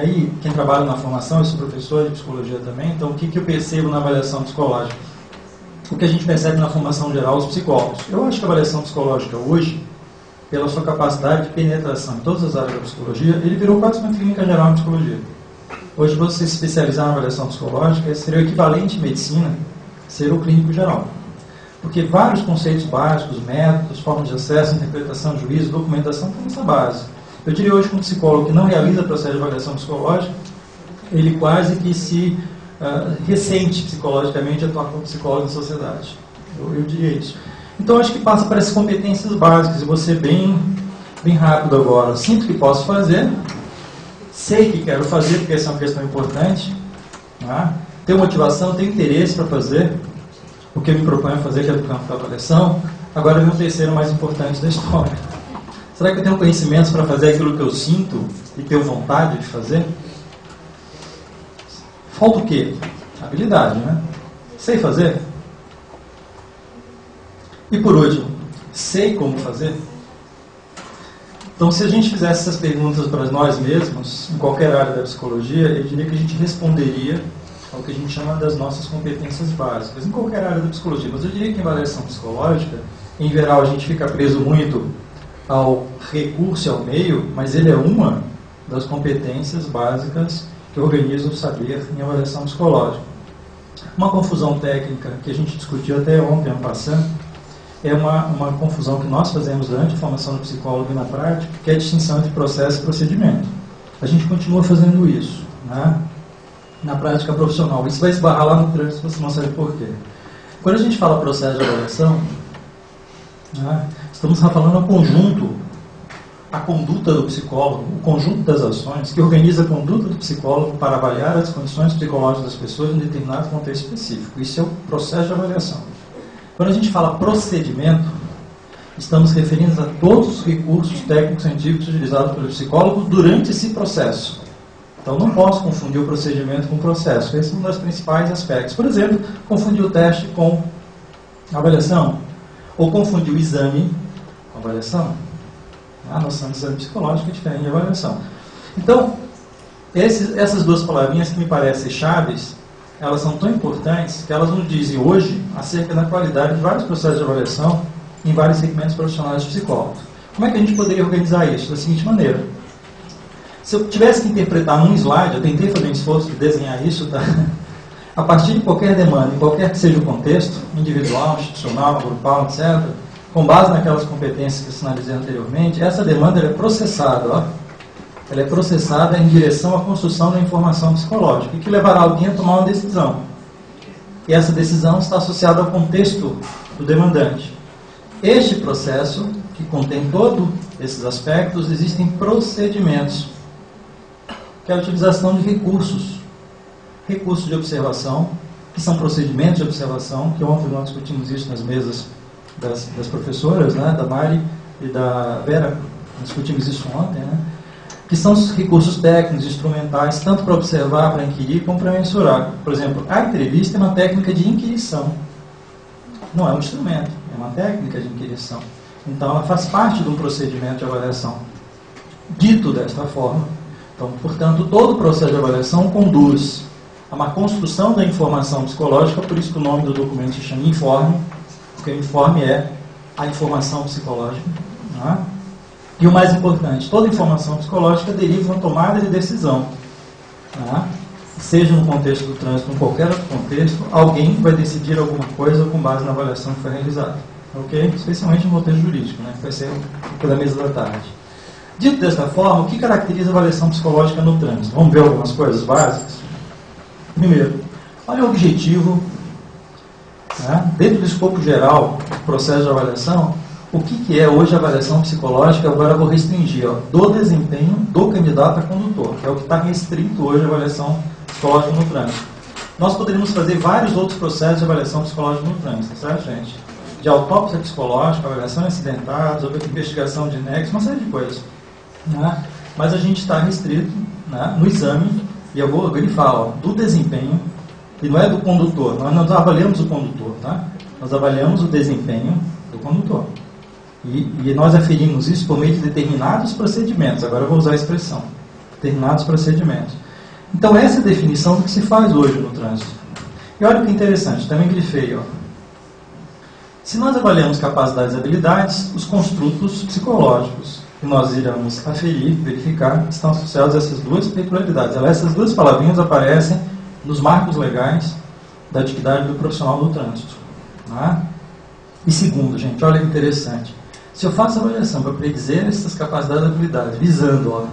trabalha na formação, eu sou professor de psicologia também, então o que eu percebo na avaliação psicológica? O que a gente percebe na formação geral dos psicólogos. Eu acho que a avaliação psicológica hoje, pela sua capacidade de penetração em todas as áreas da psicologia, ele virou quase uma clínica geral em psicologia. Hoje, você se especializar na avaliação psicológica seria o equivalente em medicina ser o clínico geral. Porque vários conceitos básicos, métodos, formas de acesso, interpretação, juízo, documentação, estão nessa base. Eu diria hoje que um psicólogo que não realiza processo de avaliação psicológica, ele quase que se ressente psicologicamente atuar como psicólogo na sociedade. Eu diria isso. Então, acho que passa por essas competências básicas, e você bem rápido agora. Sinto que posso fazer, sei que quero fazer, porque essa é uma questão importante, né? Tenho motivação, tenho interesse para fazer o que eu me proponho a fazer, que é do campo da avaliação. Agora vem o terceiro mais importante da história. Será que eu tenho conhecimentos para fazer aquilo que eu sinto e tenho vontade de fazer? Falta o quê? Habilidade, né? Sei fazer? E por último, sei como fazer? Então, se a gente fizesse essas perguntas para nós mesmos, em qualquer área da psicologia, eu diria que a gente responderia ao que a gente chama das nossas competências básicas, em qualquer área da psicologia. Mas eu diria que em avaliação psicológica, em geral, a gente fica preso muito ao recurso e ao meio, mas ele é uma das competências básicas que organiza o saber em avaliação psicológica. Uma confusão técnica que a gente discutiu até ontem, passando, é uma confusão que nós fazemos durante a formação do psicólogo e na prática, que é a distinção entre processo e procedimento. A gente continua fazendo isso, né, na prática profissional. Isso vai esbarrar lá no trânsito, você não sabe por quê. Quando a gente fala processo de avaliação, né, estamos falando o conjunto, a conduta do psicólogo, o conjunto das ações que organiza a conduta do psicólogo para avaliar as condições psicológicas das pessoas em determinado contexto específico. Isso é o processo de avaliação. Quando a gente fala procedimento, estamos referindo a todos os recursos técnicos científicos utilizados pelo psicólogo durante esse processo. Então, não posso confundir o procedimento com o processo. Esse é um dos principais aspectos. Por exemplo, confundir o teste com a avaliação. Ou confundir o exame com a avaliação. A noção de exame psicológico é diferente de avaliação. Então, Essas duas palavrinhas que me parecem chaves, elas são tão importantes que elas nos dizem hoje acerca da qualidade de vários processos de avaliação em vários segmentos profissionais de psicólogos. Como é que a gente poderia organizar isso? Da seguinte maneira. Se eu tivesse que interpretar num slide, eu tentei fazer um esforço de desenhar isso, tá? A partir de qualquer demanda, em qualquer que seja o contexto, individual, institucional, grupal, etc., com base naquelas competências que eu sinalizei anteriormente, essa demanda é processada, ó. Ela é processada em direção à construção da informação psicológica, e que levará alguém a tomar uma decisão. E essa decisão está associada ao contexto do demandante. Este processo, que contém todos esses aspectos, existem procedimentos, que é a utilização de recursos de observação, que são procedimentos de observação, que ontem nós discutimos isso nas mesas das professoras, né, da Mari e da Vera, nós discutimos isso ontem, né, que são os recursos técnicos, instrumentais, tanto para observar, para inquirir, como para mensurar. Por exemplo, a entrevista é uma técnica de inquirição, não é um instrumento, é uma técnica de inquirição. Então, ela faz parte de um procedimento de avaliação. Dito desta forma, então, portanto, todo o processo de avaliação conduz a uma construção da informação psicológica, por isso que o nome do documento se chama informe, porque o informe é a informação psicológica. Não é? E o mais importante, toda informação psicológica deriva de uma tomada de decisão. Não é? Seja no contexto do trânsito ou em qualquer outro contexto, alguém vai decidir alguma coisa com base na avaliação que foi realizada. Ok? Especialmente no contexto jurídico, né? Que vai ser pela mesa da tarde. Dito desta forma, o que caracteriza a avaliação psicológica no trânsito? Vamos ver algumas coisas básicas? Primeiro, olha o objetivo, né? Dentro do escopo geral do processo de avaliação, o que é hoje a avaliação psicológica? Agora eu vou restringir, ó, do desempenho do candidato a condutor, que é o que está restrito hoje à avaliação psicológica no trânsito. Nós poderíamos fazer vários outros processos de avaliação psicológica no trânsito, certo, gente? De autópsia psicológica, avaliação de acidentados, investigação de nexo, uma série de coisas. Né? Mas a gente está restrito, né, no exame, e eu vou grifar, ó, do desempenho, e não é do condutor, nós não avaliamos o condutor, tá? Nós avaliamos o desempenho do condutor. E nós aferimos isso por meio de determinados procedimentos. Agora eu vou usar a expressão, determinados procedimentos. Então essa é a definição do que se faz hoje no trânsito. E olha que interessante, também grifei, ó. Se nós avaliamos capacidades e habilidades, os construtos psicológicos que nós iremos aferir, verificar, estão associados a essas duas peculiaridades. Essas duas palavrinhas aparecem nos marcos legais da atividade do profissional do trânsito. Né? E segundo, gente, olha que interessante. Se eu faço avaliação para predizer essas capacidades e habilidades, visando, ó,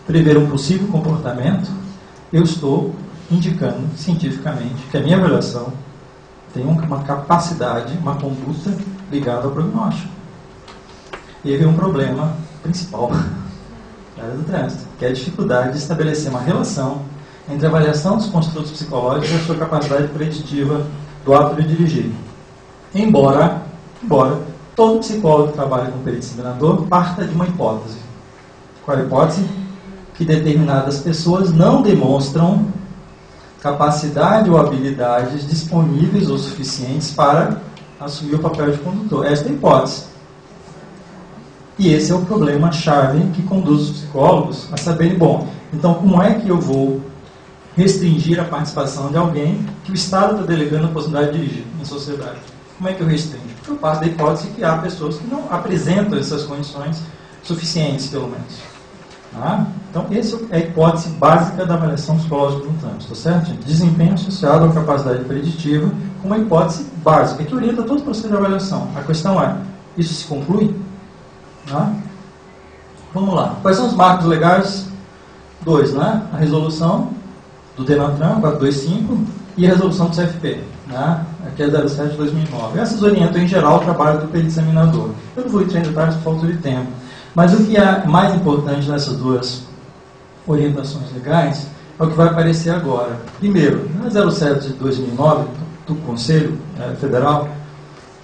prever um possível comportamento, eu estou indicando cientificamente que a minha avaliação tem uma capacidade, uma conduta ligada ao prognóstico. E aí vem um problema principal da área do trânsito, que é a dificuldade de estabelecer uma relação entre a avaliação dos construtos psicológicos e a sua capacidade preditiva do ato de dirigir. Embora todo psicólogo que trabalha com perito examinador parta de uma hipótese. Qual é a hipótese? Que determinadas pessoas não demonstram capacidade ou habilidades disponíveis ou suficientes para assumir o papel de condutor. Esta é a hipótese. E esse é o problema-chave que conduz os psicólogos a saberem, bom, então como é que eu vou restringir a participação de alguém que o Estado está delegando a possibilidade de dirigir em sociedade? Como é que eu restringo? Porque eu parto da hipótese que há pessoas que não apresentam essas condições suficientes, pelo menos. Tá? Então, essa é a hipótese básica da avaliação psicológica no trânsito, certo? Desempenho associado à capacidade preditiva, com uma hipótese básica que orienta todo o processo de avaliação. A questão é, isso se conclui? Tá? Vamos lá. Quais são os marcos legais? 2, né? A resolução do Denatran 425 e a resolução do CFP, né? Aqui é 07 de 2009. Essas orientam em geral o trabalho do perito examinador. Eu não vou entrar em detalhes por falta de tempo. Mas o que é mais importante nessas duas orientações legais é o que vai aparecer agora. Primeiro, na 07 de 2009, do Conselho Federal,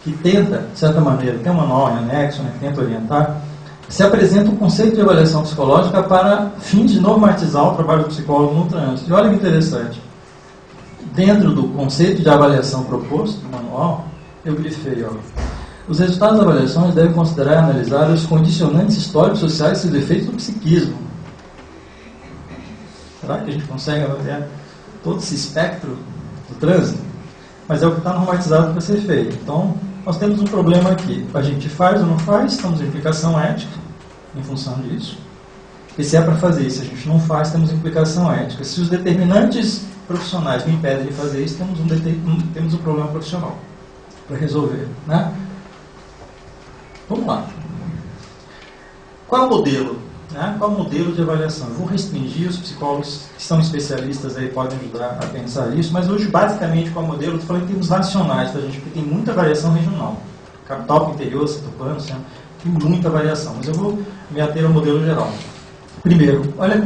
que tenta, de certa maneira, tem um manual em anexo, né, que tenta orientar, se apresenta um conceito de avaliação psicológica para fins de normatizar o trabalho do psicólogo no trânsito. E olha que interessante. Dentro do conceito de avaliação proposto no manual, eu grifei, ó, os resultados das avaliações devem considerar e analisar os condicionantes históricos sociais e os efeitos do psiquismo. Será que a gente consegue avaliar todo esse espectro do trânsito? Mas é o que está normatizado para ser feito. Então, nós temos um problema aqui. A gente faz ou não faz, estamos em implicação ética em função disso. Porque se é para fazer isso, a gente não faz, temos implicação ética. Se os determinantes profissionais me impedem de fazer isso, temos um problema profissional para resolver, né? Vamos lá. Qual é o modelo? Né? Qual é o modelo de avaliação? Eu vou restringir, os psicólogos que são especialistas aí podem ajudar a pensar isso, mas hoje, basicamente, qual é o modelo? Eu estou falando em termos nacionais, tá, gente? Porque tem muita variação regional. Capital para o interior, Setupano, tem muita variação, mas eu vou me ater ao modelo geral. Primeiro, olha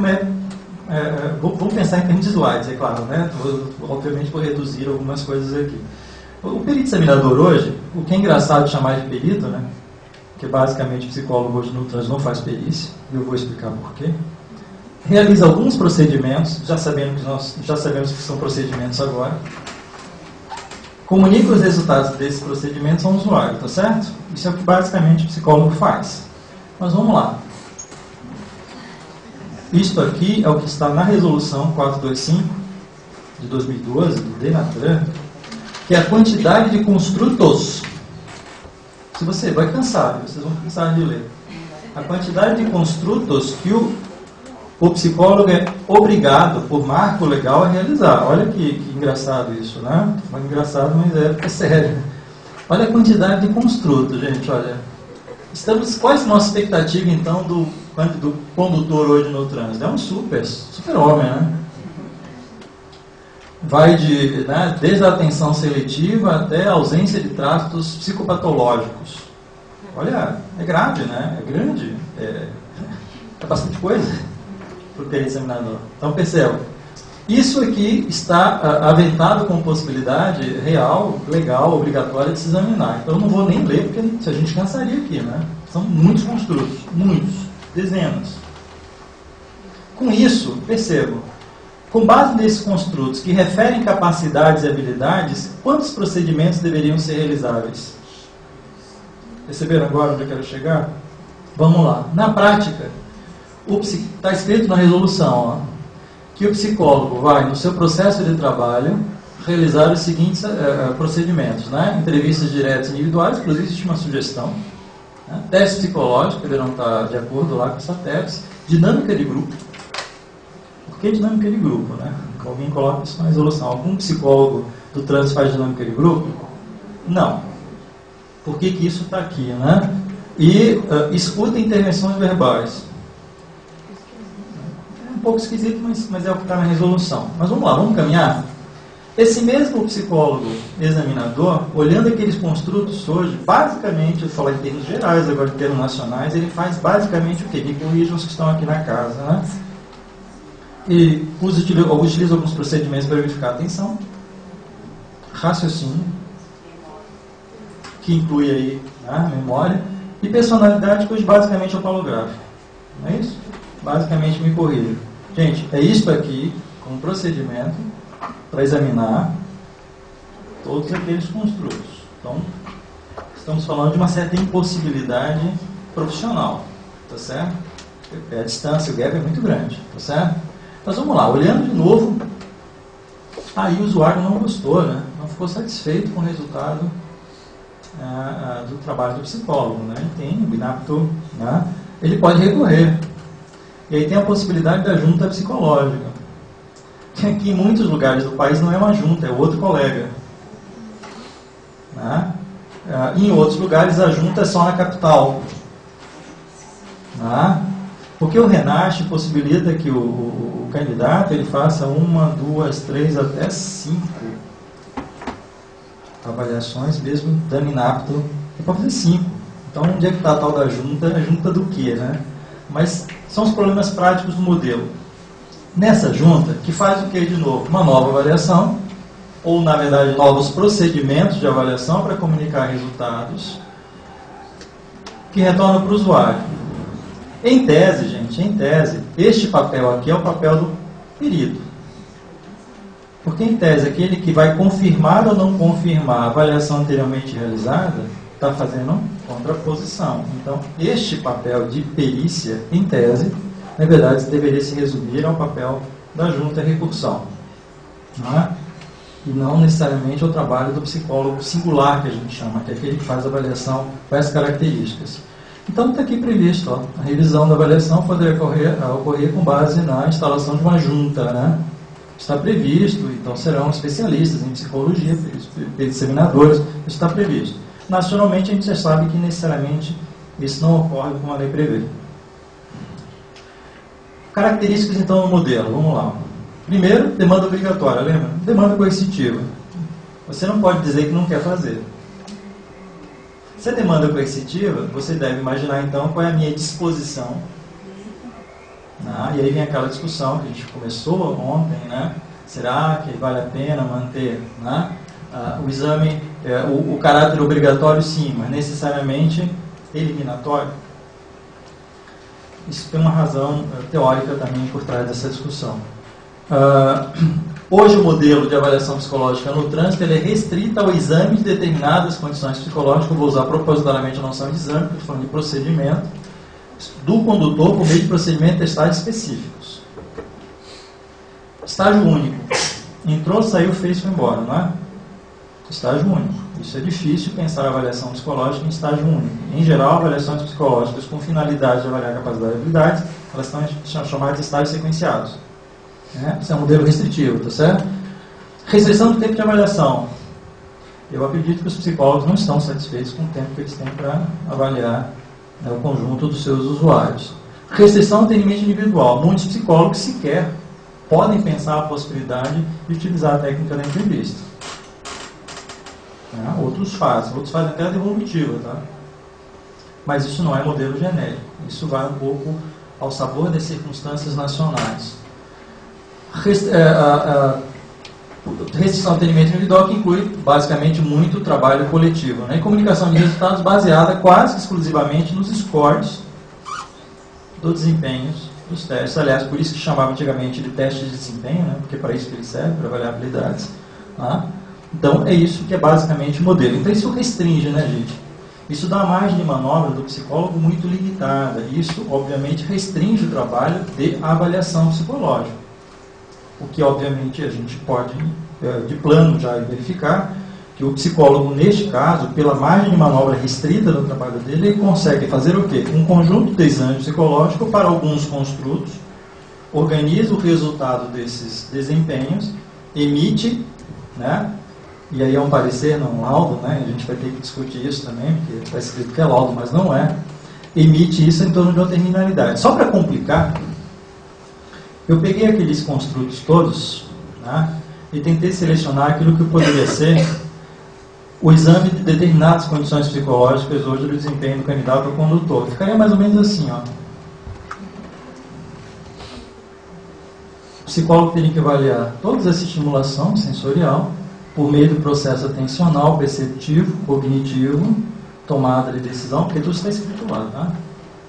como vamos pensar em termos de slides, é claro, né? Obviamente vou reduzir algumas coisas aqui. O perito examinador hoje, o que é engraçado chamar de perito, né? Que basicamente o psicólogo hoje no trânsito não faz perícia, e eu vou explicar por quê. Realiza alguns procedimentos, já sabemos que são procedimentos agora. Comunica os resultados desses procedimentos ao usuário, tá certo? Isso é o que basicamente o psicólogo faz. Mas vamos lá. Isto aqui é o que está na resolução 425 de 2012 do DENATRAN, que é a quantidade de construtos. Se você vai cansar, vocês vão cansar de ler. A quantidade de construtos que o psicólogo é obrigado, por marco legal, a realizar. Olha que engraçado isso, né? É engraçado, mas é sério. Olha a quantidade de construtos, gente, olha. Qual é a nossa expectativa, então, do condutor hoje no trânsito? É um super-homem, né? Vai desde a atenção seletiva até a ausência de traços psicopatológicos. Olha, é grave, né? É grande. É bastante coisa para o perito examinador. Então, perceba. Isso aqui está aventado com possibilidade real, legal, obrigatória de se examinar. Então, eu não vou nem ler, porque a gente cansaria aqui, né? São muitos construtos, muitos, dezenas. Com isso, percebam, com base nesses construtos que referem capacidades e habilidades, quantos procedimentos deveriam ser realizáveis? Perceberam agora onde eu quero chegar? Vamos lá. Na prática, está escrito na resolução, que o psicólogo vai, no seu processo de trabalho, realizar os seguintes procedimentos, né? Entrevistas diretas e individuais, inclusive existe uma sugestão, né? Teste psicológico, poderão estar de acordo lá com essa tese, dinâmica de grupo. Por que dinâmica de grupo, né? Alguém coloca isso na resolução. Algum psicólogo do trânsito faz dinâmica de grupo? Não. Por que isso está aqui, né? E escuta intervenções verbais. É um pouco esquisito, mas é o que está na resolução. Mas vamos lá, vamos caminhar? Esse mesmo psicólogo examinador, olhando aqueles construtos hoje, basicamente, eu falo em termos gerais, agora em termos nacionais, ele faz basicamente o quê? Ele corrige os que estão aqui na casa, né? E utiliza alguns procedimentos para verificar a atenção, raciocínio, que inclui aí, né, memória, e personalidade, que hoje basicamente é o palográfico. Não é isso? Basicamente me corrija. Gente, é isso aqui, como procedimento, para examinar todos aqueles construtos. Então, estamos falando de uma certa impossibilidade profissional, tá certo? A distância, o gap é muito grande, tá certo? Mas vamos lá, olhando de novo, aí o usuário não gostou, né? Não ficou satisfeito com o resultado do trabalho do psicólogo, né? Ele tem o inapto, né? Ele pode recorrer. E aí tem a possibilidade da junta psicológica, que aqui em muitos lugares do país não é uma junta, é outro colega, né? Em outros lugares a junta é só na capital, né? Porque o RENASH possibilita que o candidato ele faça 1, 2, 3, até 5 avaliações, mesmo dando inapto, ele pode fazer 5. Então, onde é que está a tal da junta? A junta do quê, né? Mas são os problemas práticos do modelo. Nessa junta, que faz o que de novo? Uma nova avaliação, ou na verdade novos procedimentos de avaliação para comunicar resultados, que retornam para o usuário. Em tese, gente, este papel aqui é o papel do perito. Porque em tese, aquele que vai confirmar ou não confirmar a avaliação anteriormente realizada, está fazendo contraposição. Então, este papel de perícia, em tese, na verdade, deveria se resumir ao papel da junta é recursão. Não é? E não necessariamente é o trabalho do psicólogo singular, que a gente chama, que é aquele que faz a avaliação com as características. Então está aqui previsto, ó, a revisão da avaliação poderá ocorrer com base na instalação de uma junta, né? Está previsto, então serão especialistas em psicologia, disseminadores, isso está previsto. Nacionalmente a gente já sabe que necessariamente isso não ocorre como a lei prevê. Características então do modelo, vamos lá. Primeiro, demanda obrigatória, lembra? Demanda coercitiva. Você não pode dizer que não quer fazer. Se a demanda é coercitiva, você deve imaginar então qual é a minha disposição. E aí vem aquela discussão que a gente começou ontem, né? Será que vale a pena manter, né? O exame, o caráter obrigatório sim, mas necessariamente eliminatório? Isso tem uma razão teórica também por trás dessa discussão. Hoje o modelo de avaliação psicológica no trânsito ele é restrito ao exame de determinadas condições psicológicas. Eu vou usar propositadamente a noção de exame, porque estou falando de procedimento, do condutor por meio de procedimento de testagens específicos. Estágio único. Entrou, saiu, fez, foi embora, não é? Estágio único. Isso é difícil pensar a avaliação psicológica em estágio único. Em geral, avaliações psicológicas com finalidade de avaliar capacidade e habilidades, elas estão chamadas de estágios sequenciados. Isso é um modelo restritivo, tá certo? Restrição do tempo de avaliação. Eu acredito que os psicólogos não estão satisfeitos com o tempo que eles têm para avaliar, né, o conjunto dos seus usuários. Restrição do atendimento individual. Muitos psicólogos sequer podem pensar a possibilidade de utilizar a técnica da entrevista. Outros fazem até a devolutiva, tá? Mas isso não é modelo genérico. Isso vai um pouco ao sabor das circunstâncias nacionais. Restrição ao atendimento individual, que inclui basicamente muito trabalho coletivo, né? E comunicação de resultados baseada quase exclusivamente nos scores do desempenho dos testes. Aliás, por isso que chamava antigamente de testes de desempenho, né? Porque é para isso que ele serve, para avaliar habilidades. Então é isso que é basicamente o modelo. Então isso restringe, né, gente? Isso dá uma margem de manobra do psicólogo muito limitada. Isso, obviamente, restringe o trabalho de avaliação psicológica. O que, obviamente, a gente pode, de plano, já verificar que o psicólogo, neste caso, pela margem de manobra restrita do trabalho dele, ele consegue fazer o quê? Um conjunto de exames psicológicos para alguns construtos, organiza o resultado desses desempenhos, emite, né? E aí é um parecer, não um laudo, né? A gente vai ter que discutir isso também, porque está escrito que é laudo, mas não é. Emite isso em torno de uma terminalidade. Só para complicar, eu peguei aqueles construtos todos, né, e tentei selecionar aquilo que poderia ser o exame de determinadas condições psicológicas hoje do desempenho do candidato ao condutor. Ficaria mais ou menos assim, ó. O psicólogo teria que avaliar toda essa estimulação sensorial por meio do processo atencional, perceptivo, cognitivo, tomada de decisão, porque tudo está escrito lá, tá?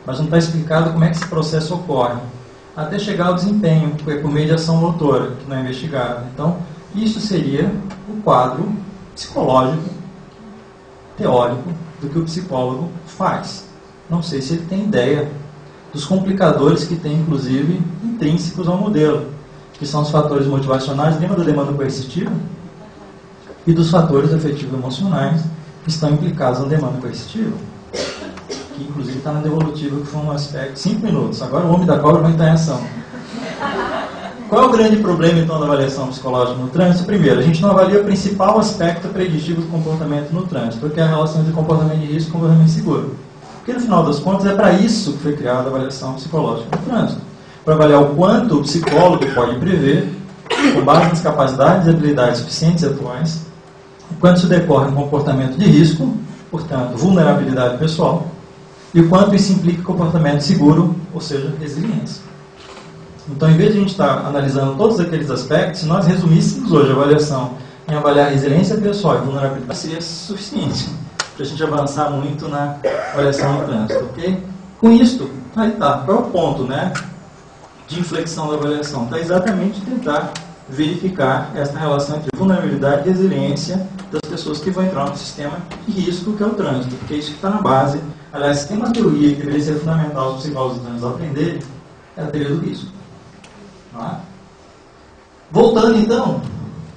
Mas não está explicado como é que esse processo ocorre, até chegar ao desempenho, que é por meio de ação motora, que não é investigado. Então, isso seria o quadro psicológico, teórico, do que o psicólogo faz. Não sei se ele tem ideia dos complicadores que tem, inclusive, intrínsecos ao modelo, que são os fatores motivacionais, lembra da demanda coercitiva? E dos fatores afetivo-emocionais, que estão implicados na demanda coercitiva, que inclusive está na devolutiva, que foi um aspecto, 5 minutos. Agora o homem da cobra vai entrar em ação. Qual é o grande problema, então, da avaliação psicológica no trânsito? Primeiro, a gente não avalia o principal aspecto preditivo do comportamento no trânsito, que é a relação entre comportamento de risco e comportamento seguro. Porque, no final das contas, é para isso que foi criada a avaliação psicológica no trânsito. Para avaliar o quanto o psicólogo pode prever, com base nas capacidades e habilidades suficientes e atuais, o quanto isso decorre em comportamento de risco, portanto, vulnerabilidade pessoal, e o quanto isso implica comportamento seguro, ou seja, resiliência. Então, em vez de a gente estar analisando todos aqueles aspectos, se nós resumíssemos hoje a avaliação em avaliar resiliência pessoal e vulnerabilidade, seria suficiente para a gente avançar muito na avaliação do trânsito, ok? Com isto, aí tá, qual é o ponto, né, de inflexão da avaliação? Está exatamente tentar verificar essa relação entre vulnerabilidade e resiliência das pessoas que vão entrar no sistema de risco, que é o trânsito, porque é isso que está na base. Aliás, tem uma teoria que deveria ser fundamental para os psicólogos do trânsito aprenderem, é a teoria do risco. Não é? Voltando então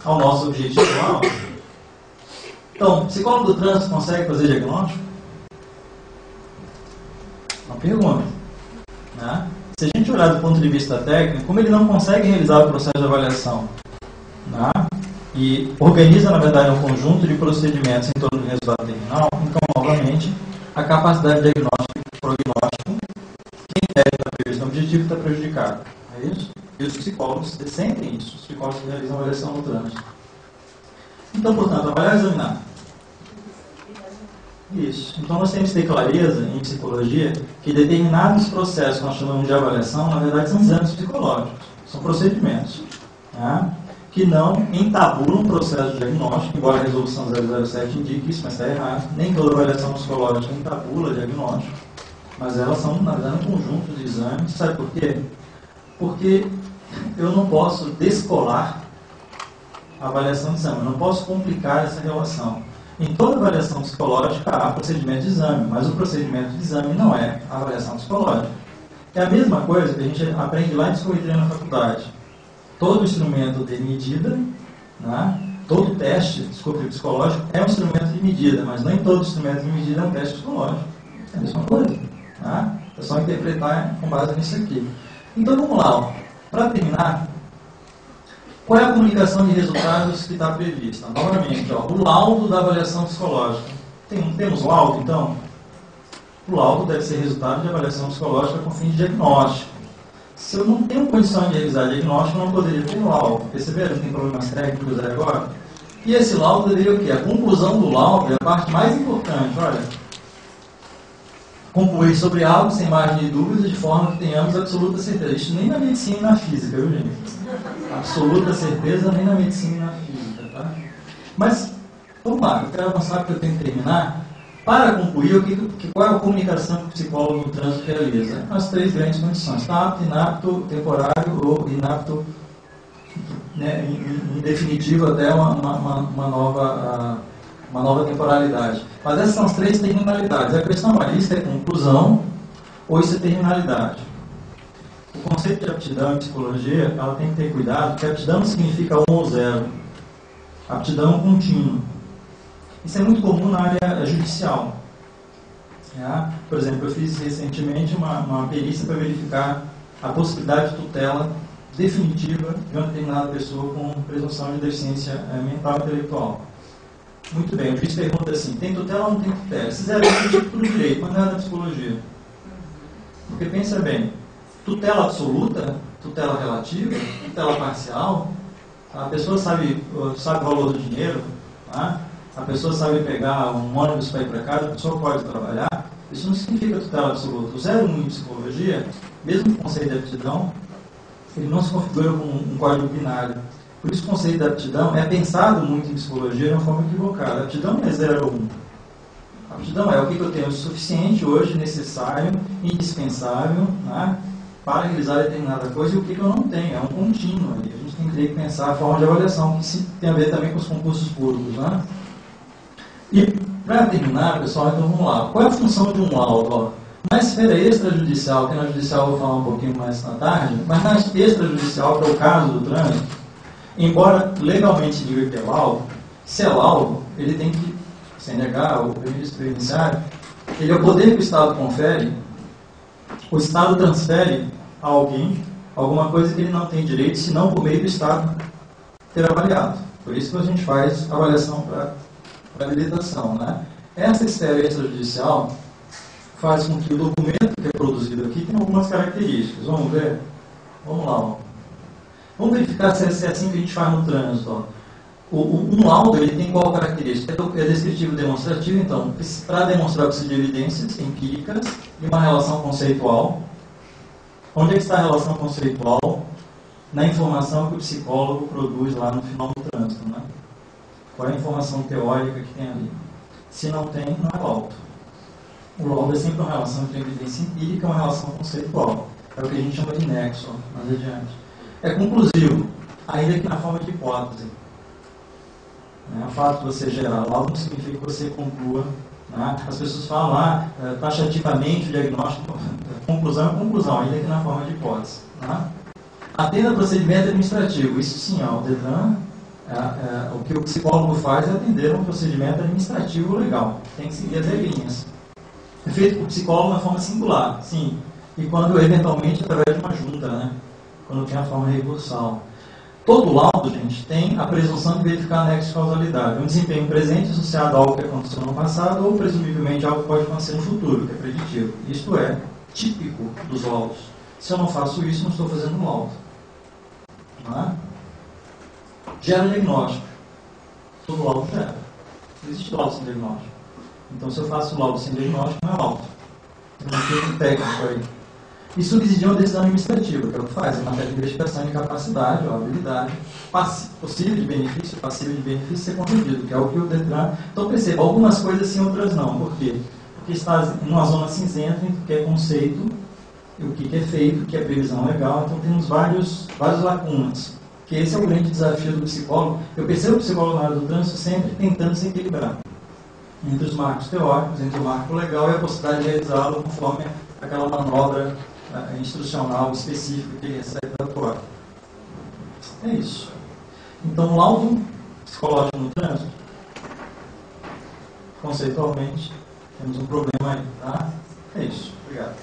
ao nosso objetivo final. Então, psicólogo do trânsito consegue fazer diagnóstico? Uma pergunta. Né? Se a gente olhar do ponto de vista técnico, como ele não consegue realizar o processo de avaliação, né? E organiza, na verdade, um conjunto de procedimentos em torno do resultado terminal, então, novamente, a capacidade de diagnóstico e prognóstico, quem deve estar previsto no objetivo, está prejudicado. É isso? E os psicólogos sentem isso. Os psicólogos que realizam avaliação no trânsito. Então, portanto, avaliar e examinar. Isso. Então, nós temos que ter clareza, em psicologia, que determinados processos que nós chamamos de avaliação, na verdade, são exames psicológicos. São procedimentos. Tá? Que não entabulam o processo de diagnóstico, embora a resolução 007 indique isso, mas está errado. Nem toda avaliação psicológica entabula diagnóstico, mas elas são, na verdade, um conjunto de exames. Sabe por quê? Porque eu não posso descolar a avaliação de exame, eu não posso complicar essa relação. Em toda avaliação psicológica há procedimento de exame, mas o procedimento de exame não é a avaliação psicológica. É a mesma coisa que a gente aprende lá em psicometria na faculdade. Todo instrumento de medida, né? Todo teste psicológico é um instrumento de medida, mas nem todo instrumento de medida é um teste psicológico. É a mesma coisa. Né? É só interpretar com base nisso aqui. Então vamos lá. Para terminar, qual é a comunicação de resultados que está prevista? Novamente, o laudo da avaliação psicológica. Temos laudo, então? O laudo deve ser resultado de avaliação psicológica com fim de diagnóstico. Se eu não tenho condição de realizar diagnóstico, eu não poderia ter laudo. Perceberam? Tem problemas técnicos aí agora? E esse laudo deveria o quê? A conclusão do laudo é a parte mais importante. Olha, concluir sobre algo sem margem de dúvida, de forma que tenhamos absoluta certeza. Isso nem na medicina e na física, viu, gente? Absoluta certeza nem na medicina e na física, tá? Mas, vamos lá, eu quero avançar porque eu tenho que terminar. Para concluir, qual é a comunicação que o psicólogo no trânsito realiza? As três grandes condições: está apto, inapto, temporário ou inapto, né, em definitivo, até uma nova temporalidade. Mas essas são as três terminalidades. A questão é: isso é conclusão ou isso é terminalidade? O conceito de aptidão em psicologia, ela tem que ter cuidado, porque aptidão não significa 1 ou 0. Aptidão contínua. Isso é muito comum na área judicial. Tá? Por exemplo, eu fiz recentemente uma perícia para verificar a possibilidade de tutela definitiva de uma determinada pessoa com presunção de deficiência mental e intelectual. Muito bem, o juiz pergunta assim: tem tutela ou não tem tutela? Esses eram tipo do direito, mas não é da psicologia. Porque pensa bem, tutela absoluta, tutela relativa, tutela parcial, a pessoa sabe o valor do dinheiro, tá? A pessoa sabe pegar um ônibus para ir para casa, a pessoa pode trabalhar. Isso não significa tutela absoluta. O 0,1 em psicologia, mesmo o conceito de aptidão, ele não se configura como um código binário. Por isso o conceito de aptidão é pensado muito em psicologia de uma forma equivocada. A aptidão não é 0 ou 1. A aptidão é o que eu tenho de suficiente hoje, necessário, indispensável, né, para realizar determinada coisa, e o que eu não tenho. É um contínuo. A gente tem que ter que pensar a forma de avaliação, que tem a ver também com os concursos públicos. Né? E, para terminar, pessoal, então vamos lá. Qual é a função de um laudo? Ó, na esfera extrajudicial, que na judicial eu vou falar um pouquinho mais na tarde, mas na extrajudicial, que é o caso do trânsito, embora legalmente se diga que é laudo, se é laudo, ele tem que, sem negar o registro previdenciário, ele é o poder que o Estado confere, o Estado transfere a alguém alguma coisa que ele não tem direito, senão por meio do Estado ter avaliado. Por isso que a gente faz avaliação para habilitação, né? Essa esfera extrajudicial faz com que o documento que é produzido aqui tenha algumas características. Vamos ver? Vamos lá. Ó. Vamos verificar se é assim que a gente faz no trânsito. Ó. Um laudo ele tem qual característica? É descritivo demonstrativo, então, para demonstrar precisa de evidências empíricas e uma relação conceitual. Onde é que está a relação conceitual? Na informação que o psicólogo produz lá no final do trânsito, né? Qual é a informação teórica que tem ali? Se não tem, não é laudo. O laudo é sempre uma relação entre evidência empírica e uma relação conceitual. É o que a gente chama de nexo, mais adiante. É conclusivo, ainda que na forma de hipótese. O fato de você gerar laudo não significa que você conclua. Né? As pessoas falam taxativamente o diagnóstico. Conclusão é conclusão, ainda que na forma de hipótese. Né? Atenda procedimento administrativo. Isso sim, ó, o DETRAN, o que o psicólogo faz é atender um procedimento administrativo legal. Tem que seguir as regrinhas. É feito por psicólogo na forma singular, sim. E quando, eventualmente, através de uma junta, né? Quando tem a forma recursal. Todo laudo, gente, tem a presunção de verificar nexo de causalidade. Um desempenho presente associado a algo que aconteceu no passado ou, presumivelmente, algo que pode acontecer no futuro, que é preditivo. Isto é típico dos laudos. Se eu não faço isso, não estou fazendo um laudo. Não é? Gera diagnóstico. Todo laudo gera. Não existe laudo sem diagnóstico. Então, se eu faço laudo sem diagnóstico, não é laudo. Tem um termo técnico aí. E subsidia uma decisão administrativa, que é o que faz, em matéria de investigação de capacidade ou habilidade, possível de benefício, passível de benefício ser concedido, que é o que o DETRAN... Então, perceba, algumas coisas sim, outras não. Por quê? Porque está em uma zona cinzenta entre o que é conceito, e o que é feito, o que é previsão legal. Então, temos vários lacunas. Que esse é o grande desafio do psicólogo. Eu percebo o psicólogo na área do trânsito sempre tentando se equilibrar entre os marcos teóricos, entre o marco legal e a possibilidade de realizá-lo conforme aquela manobra instrucional específica que ele recebe da atuar. É isso. Então, o laudo psicológico no trânsito, conceitualmente, temos um problema aí, tá? É isso. Obrigado.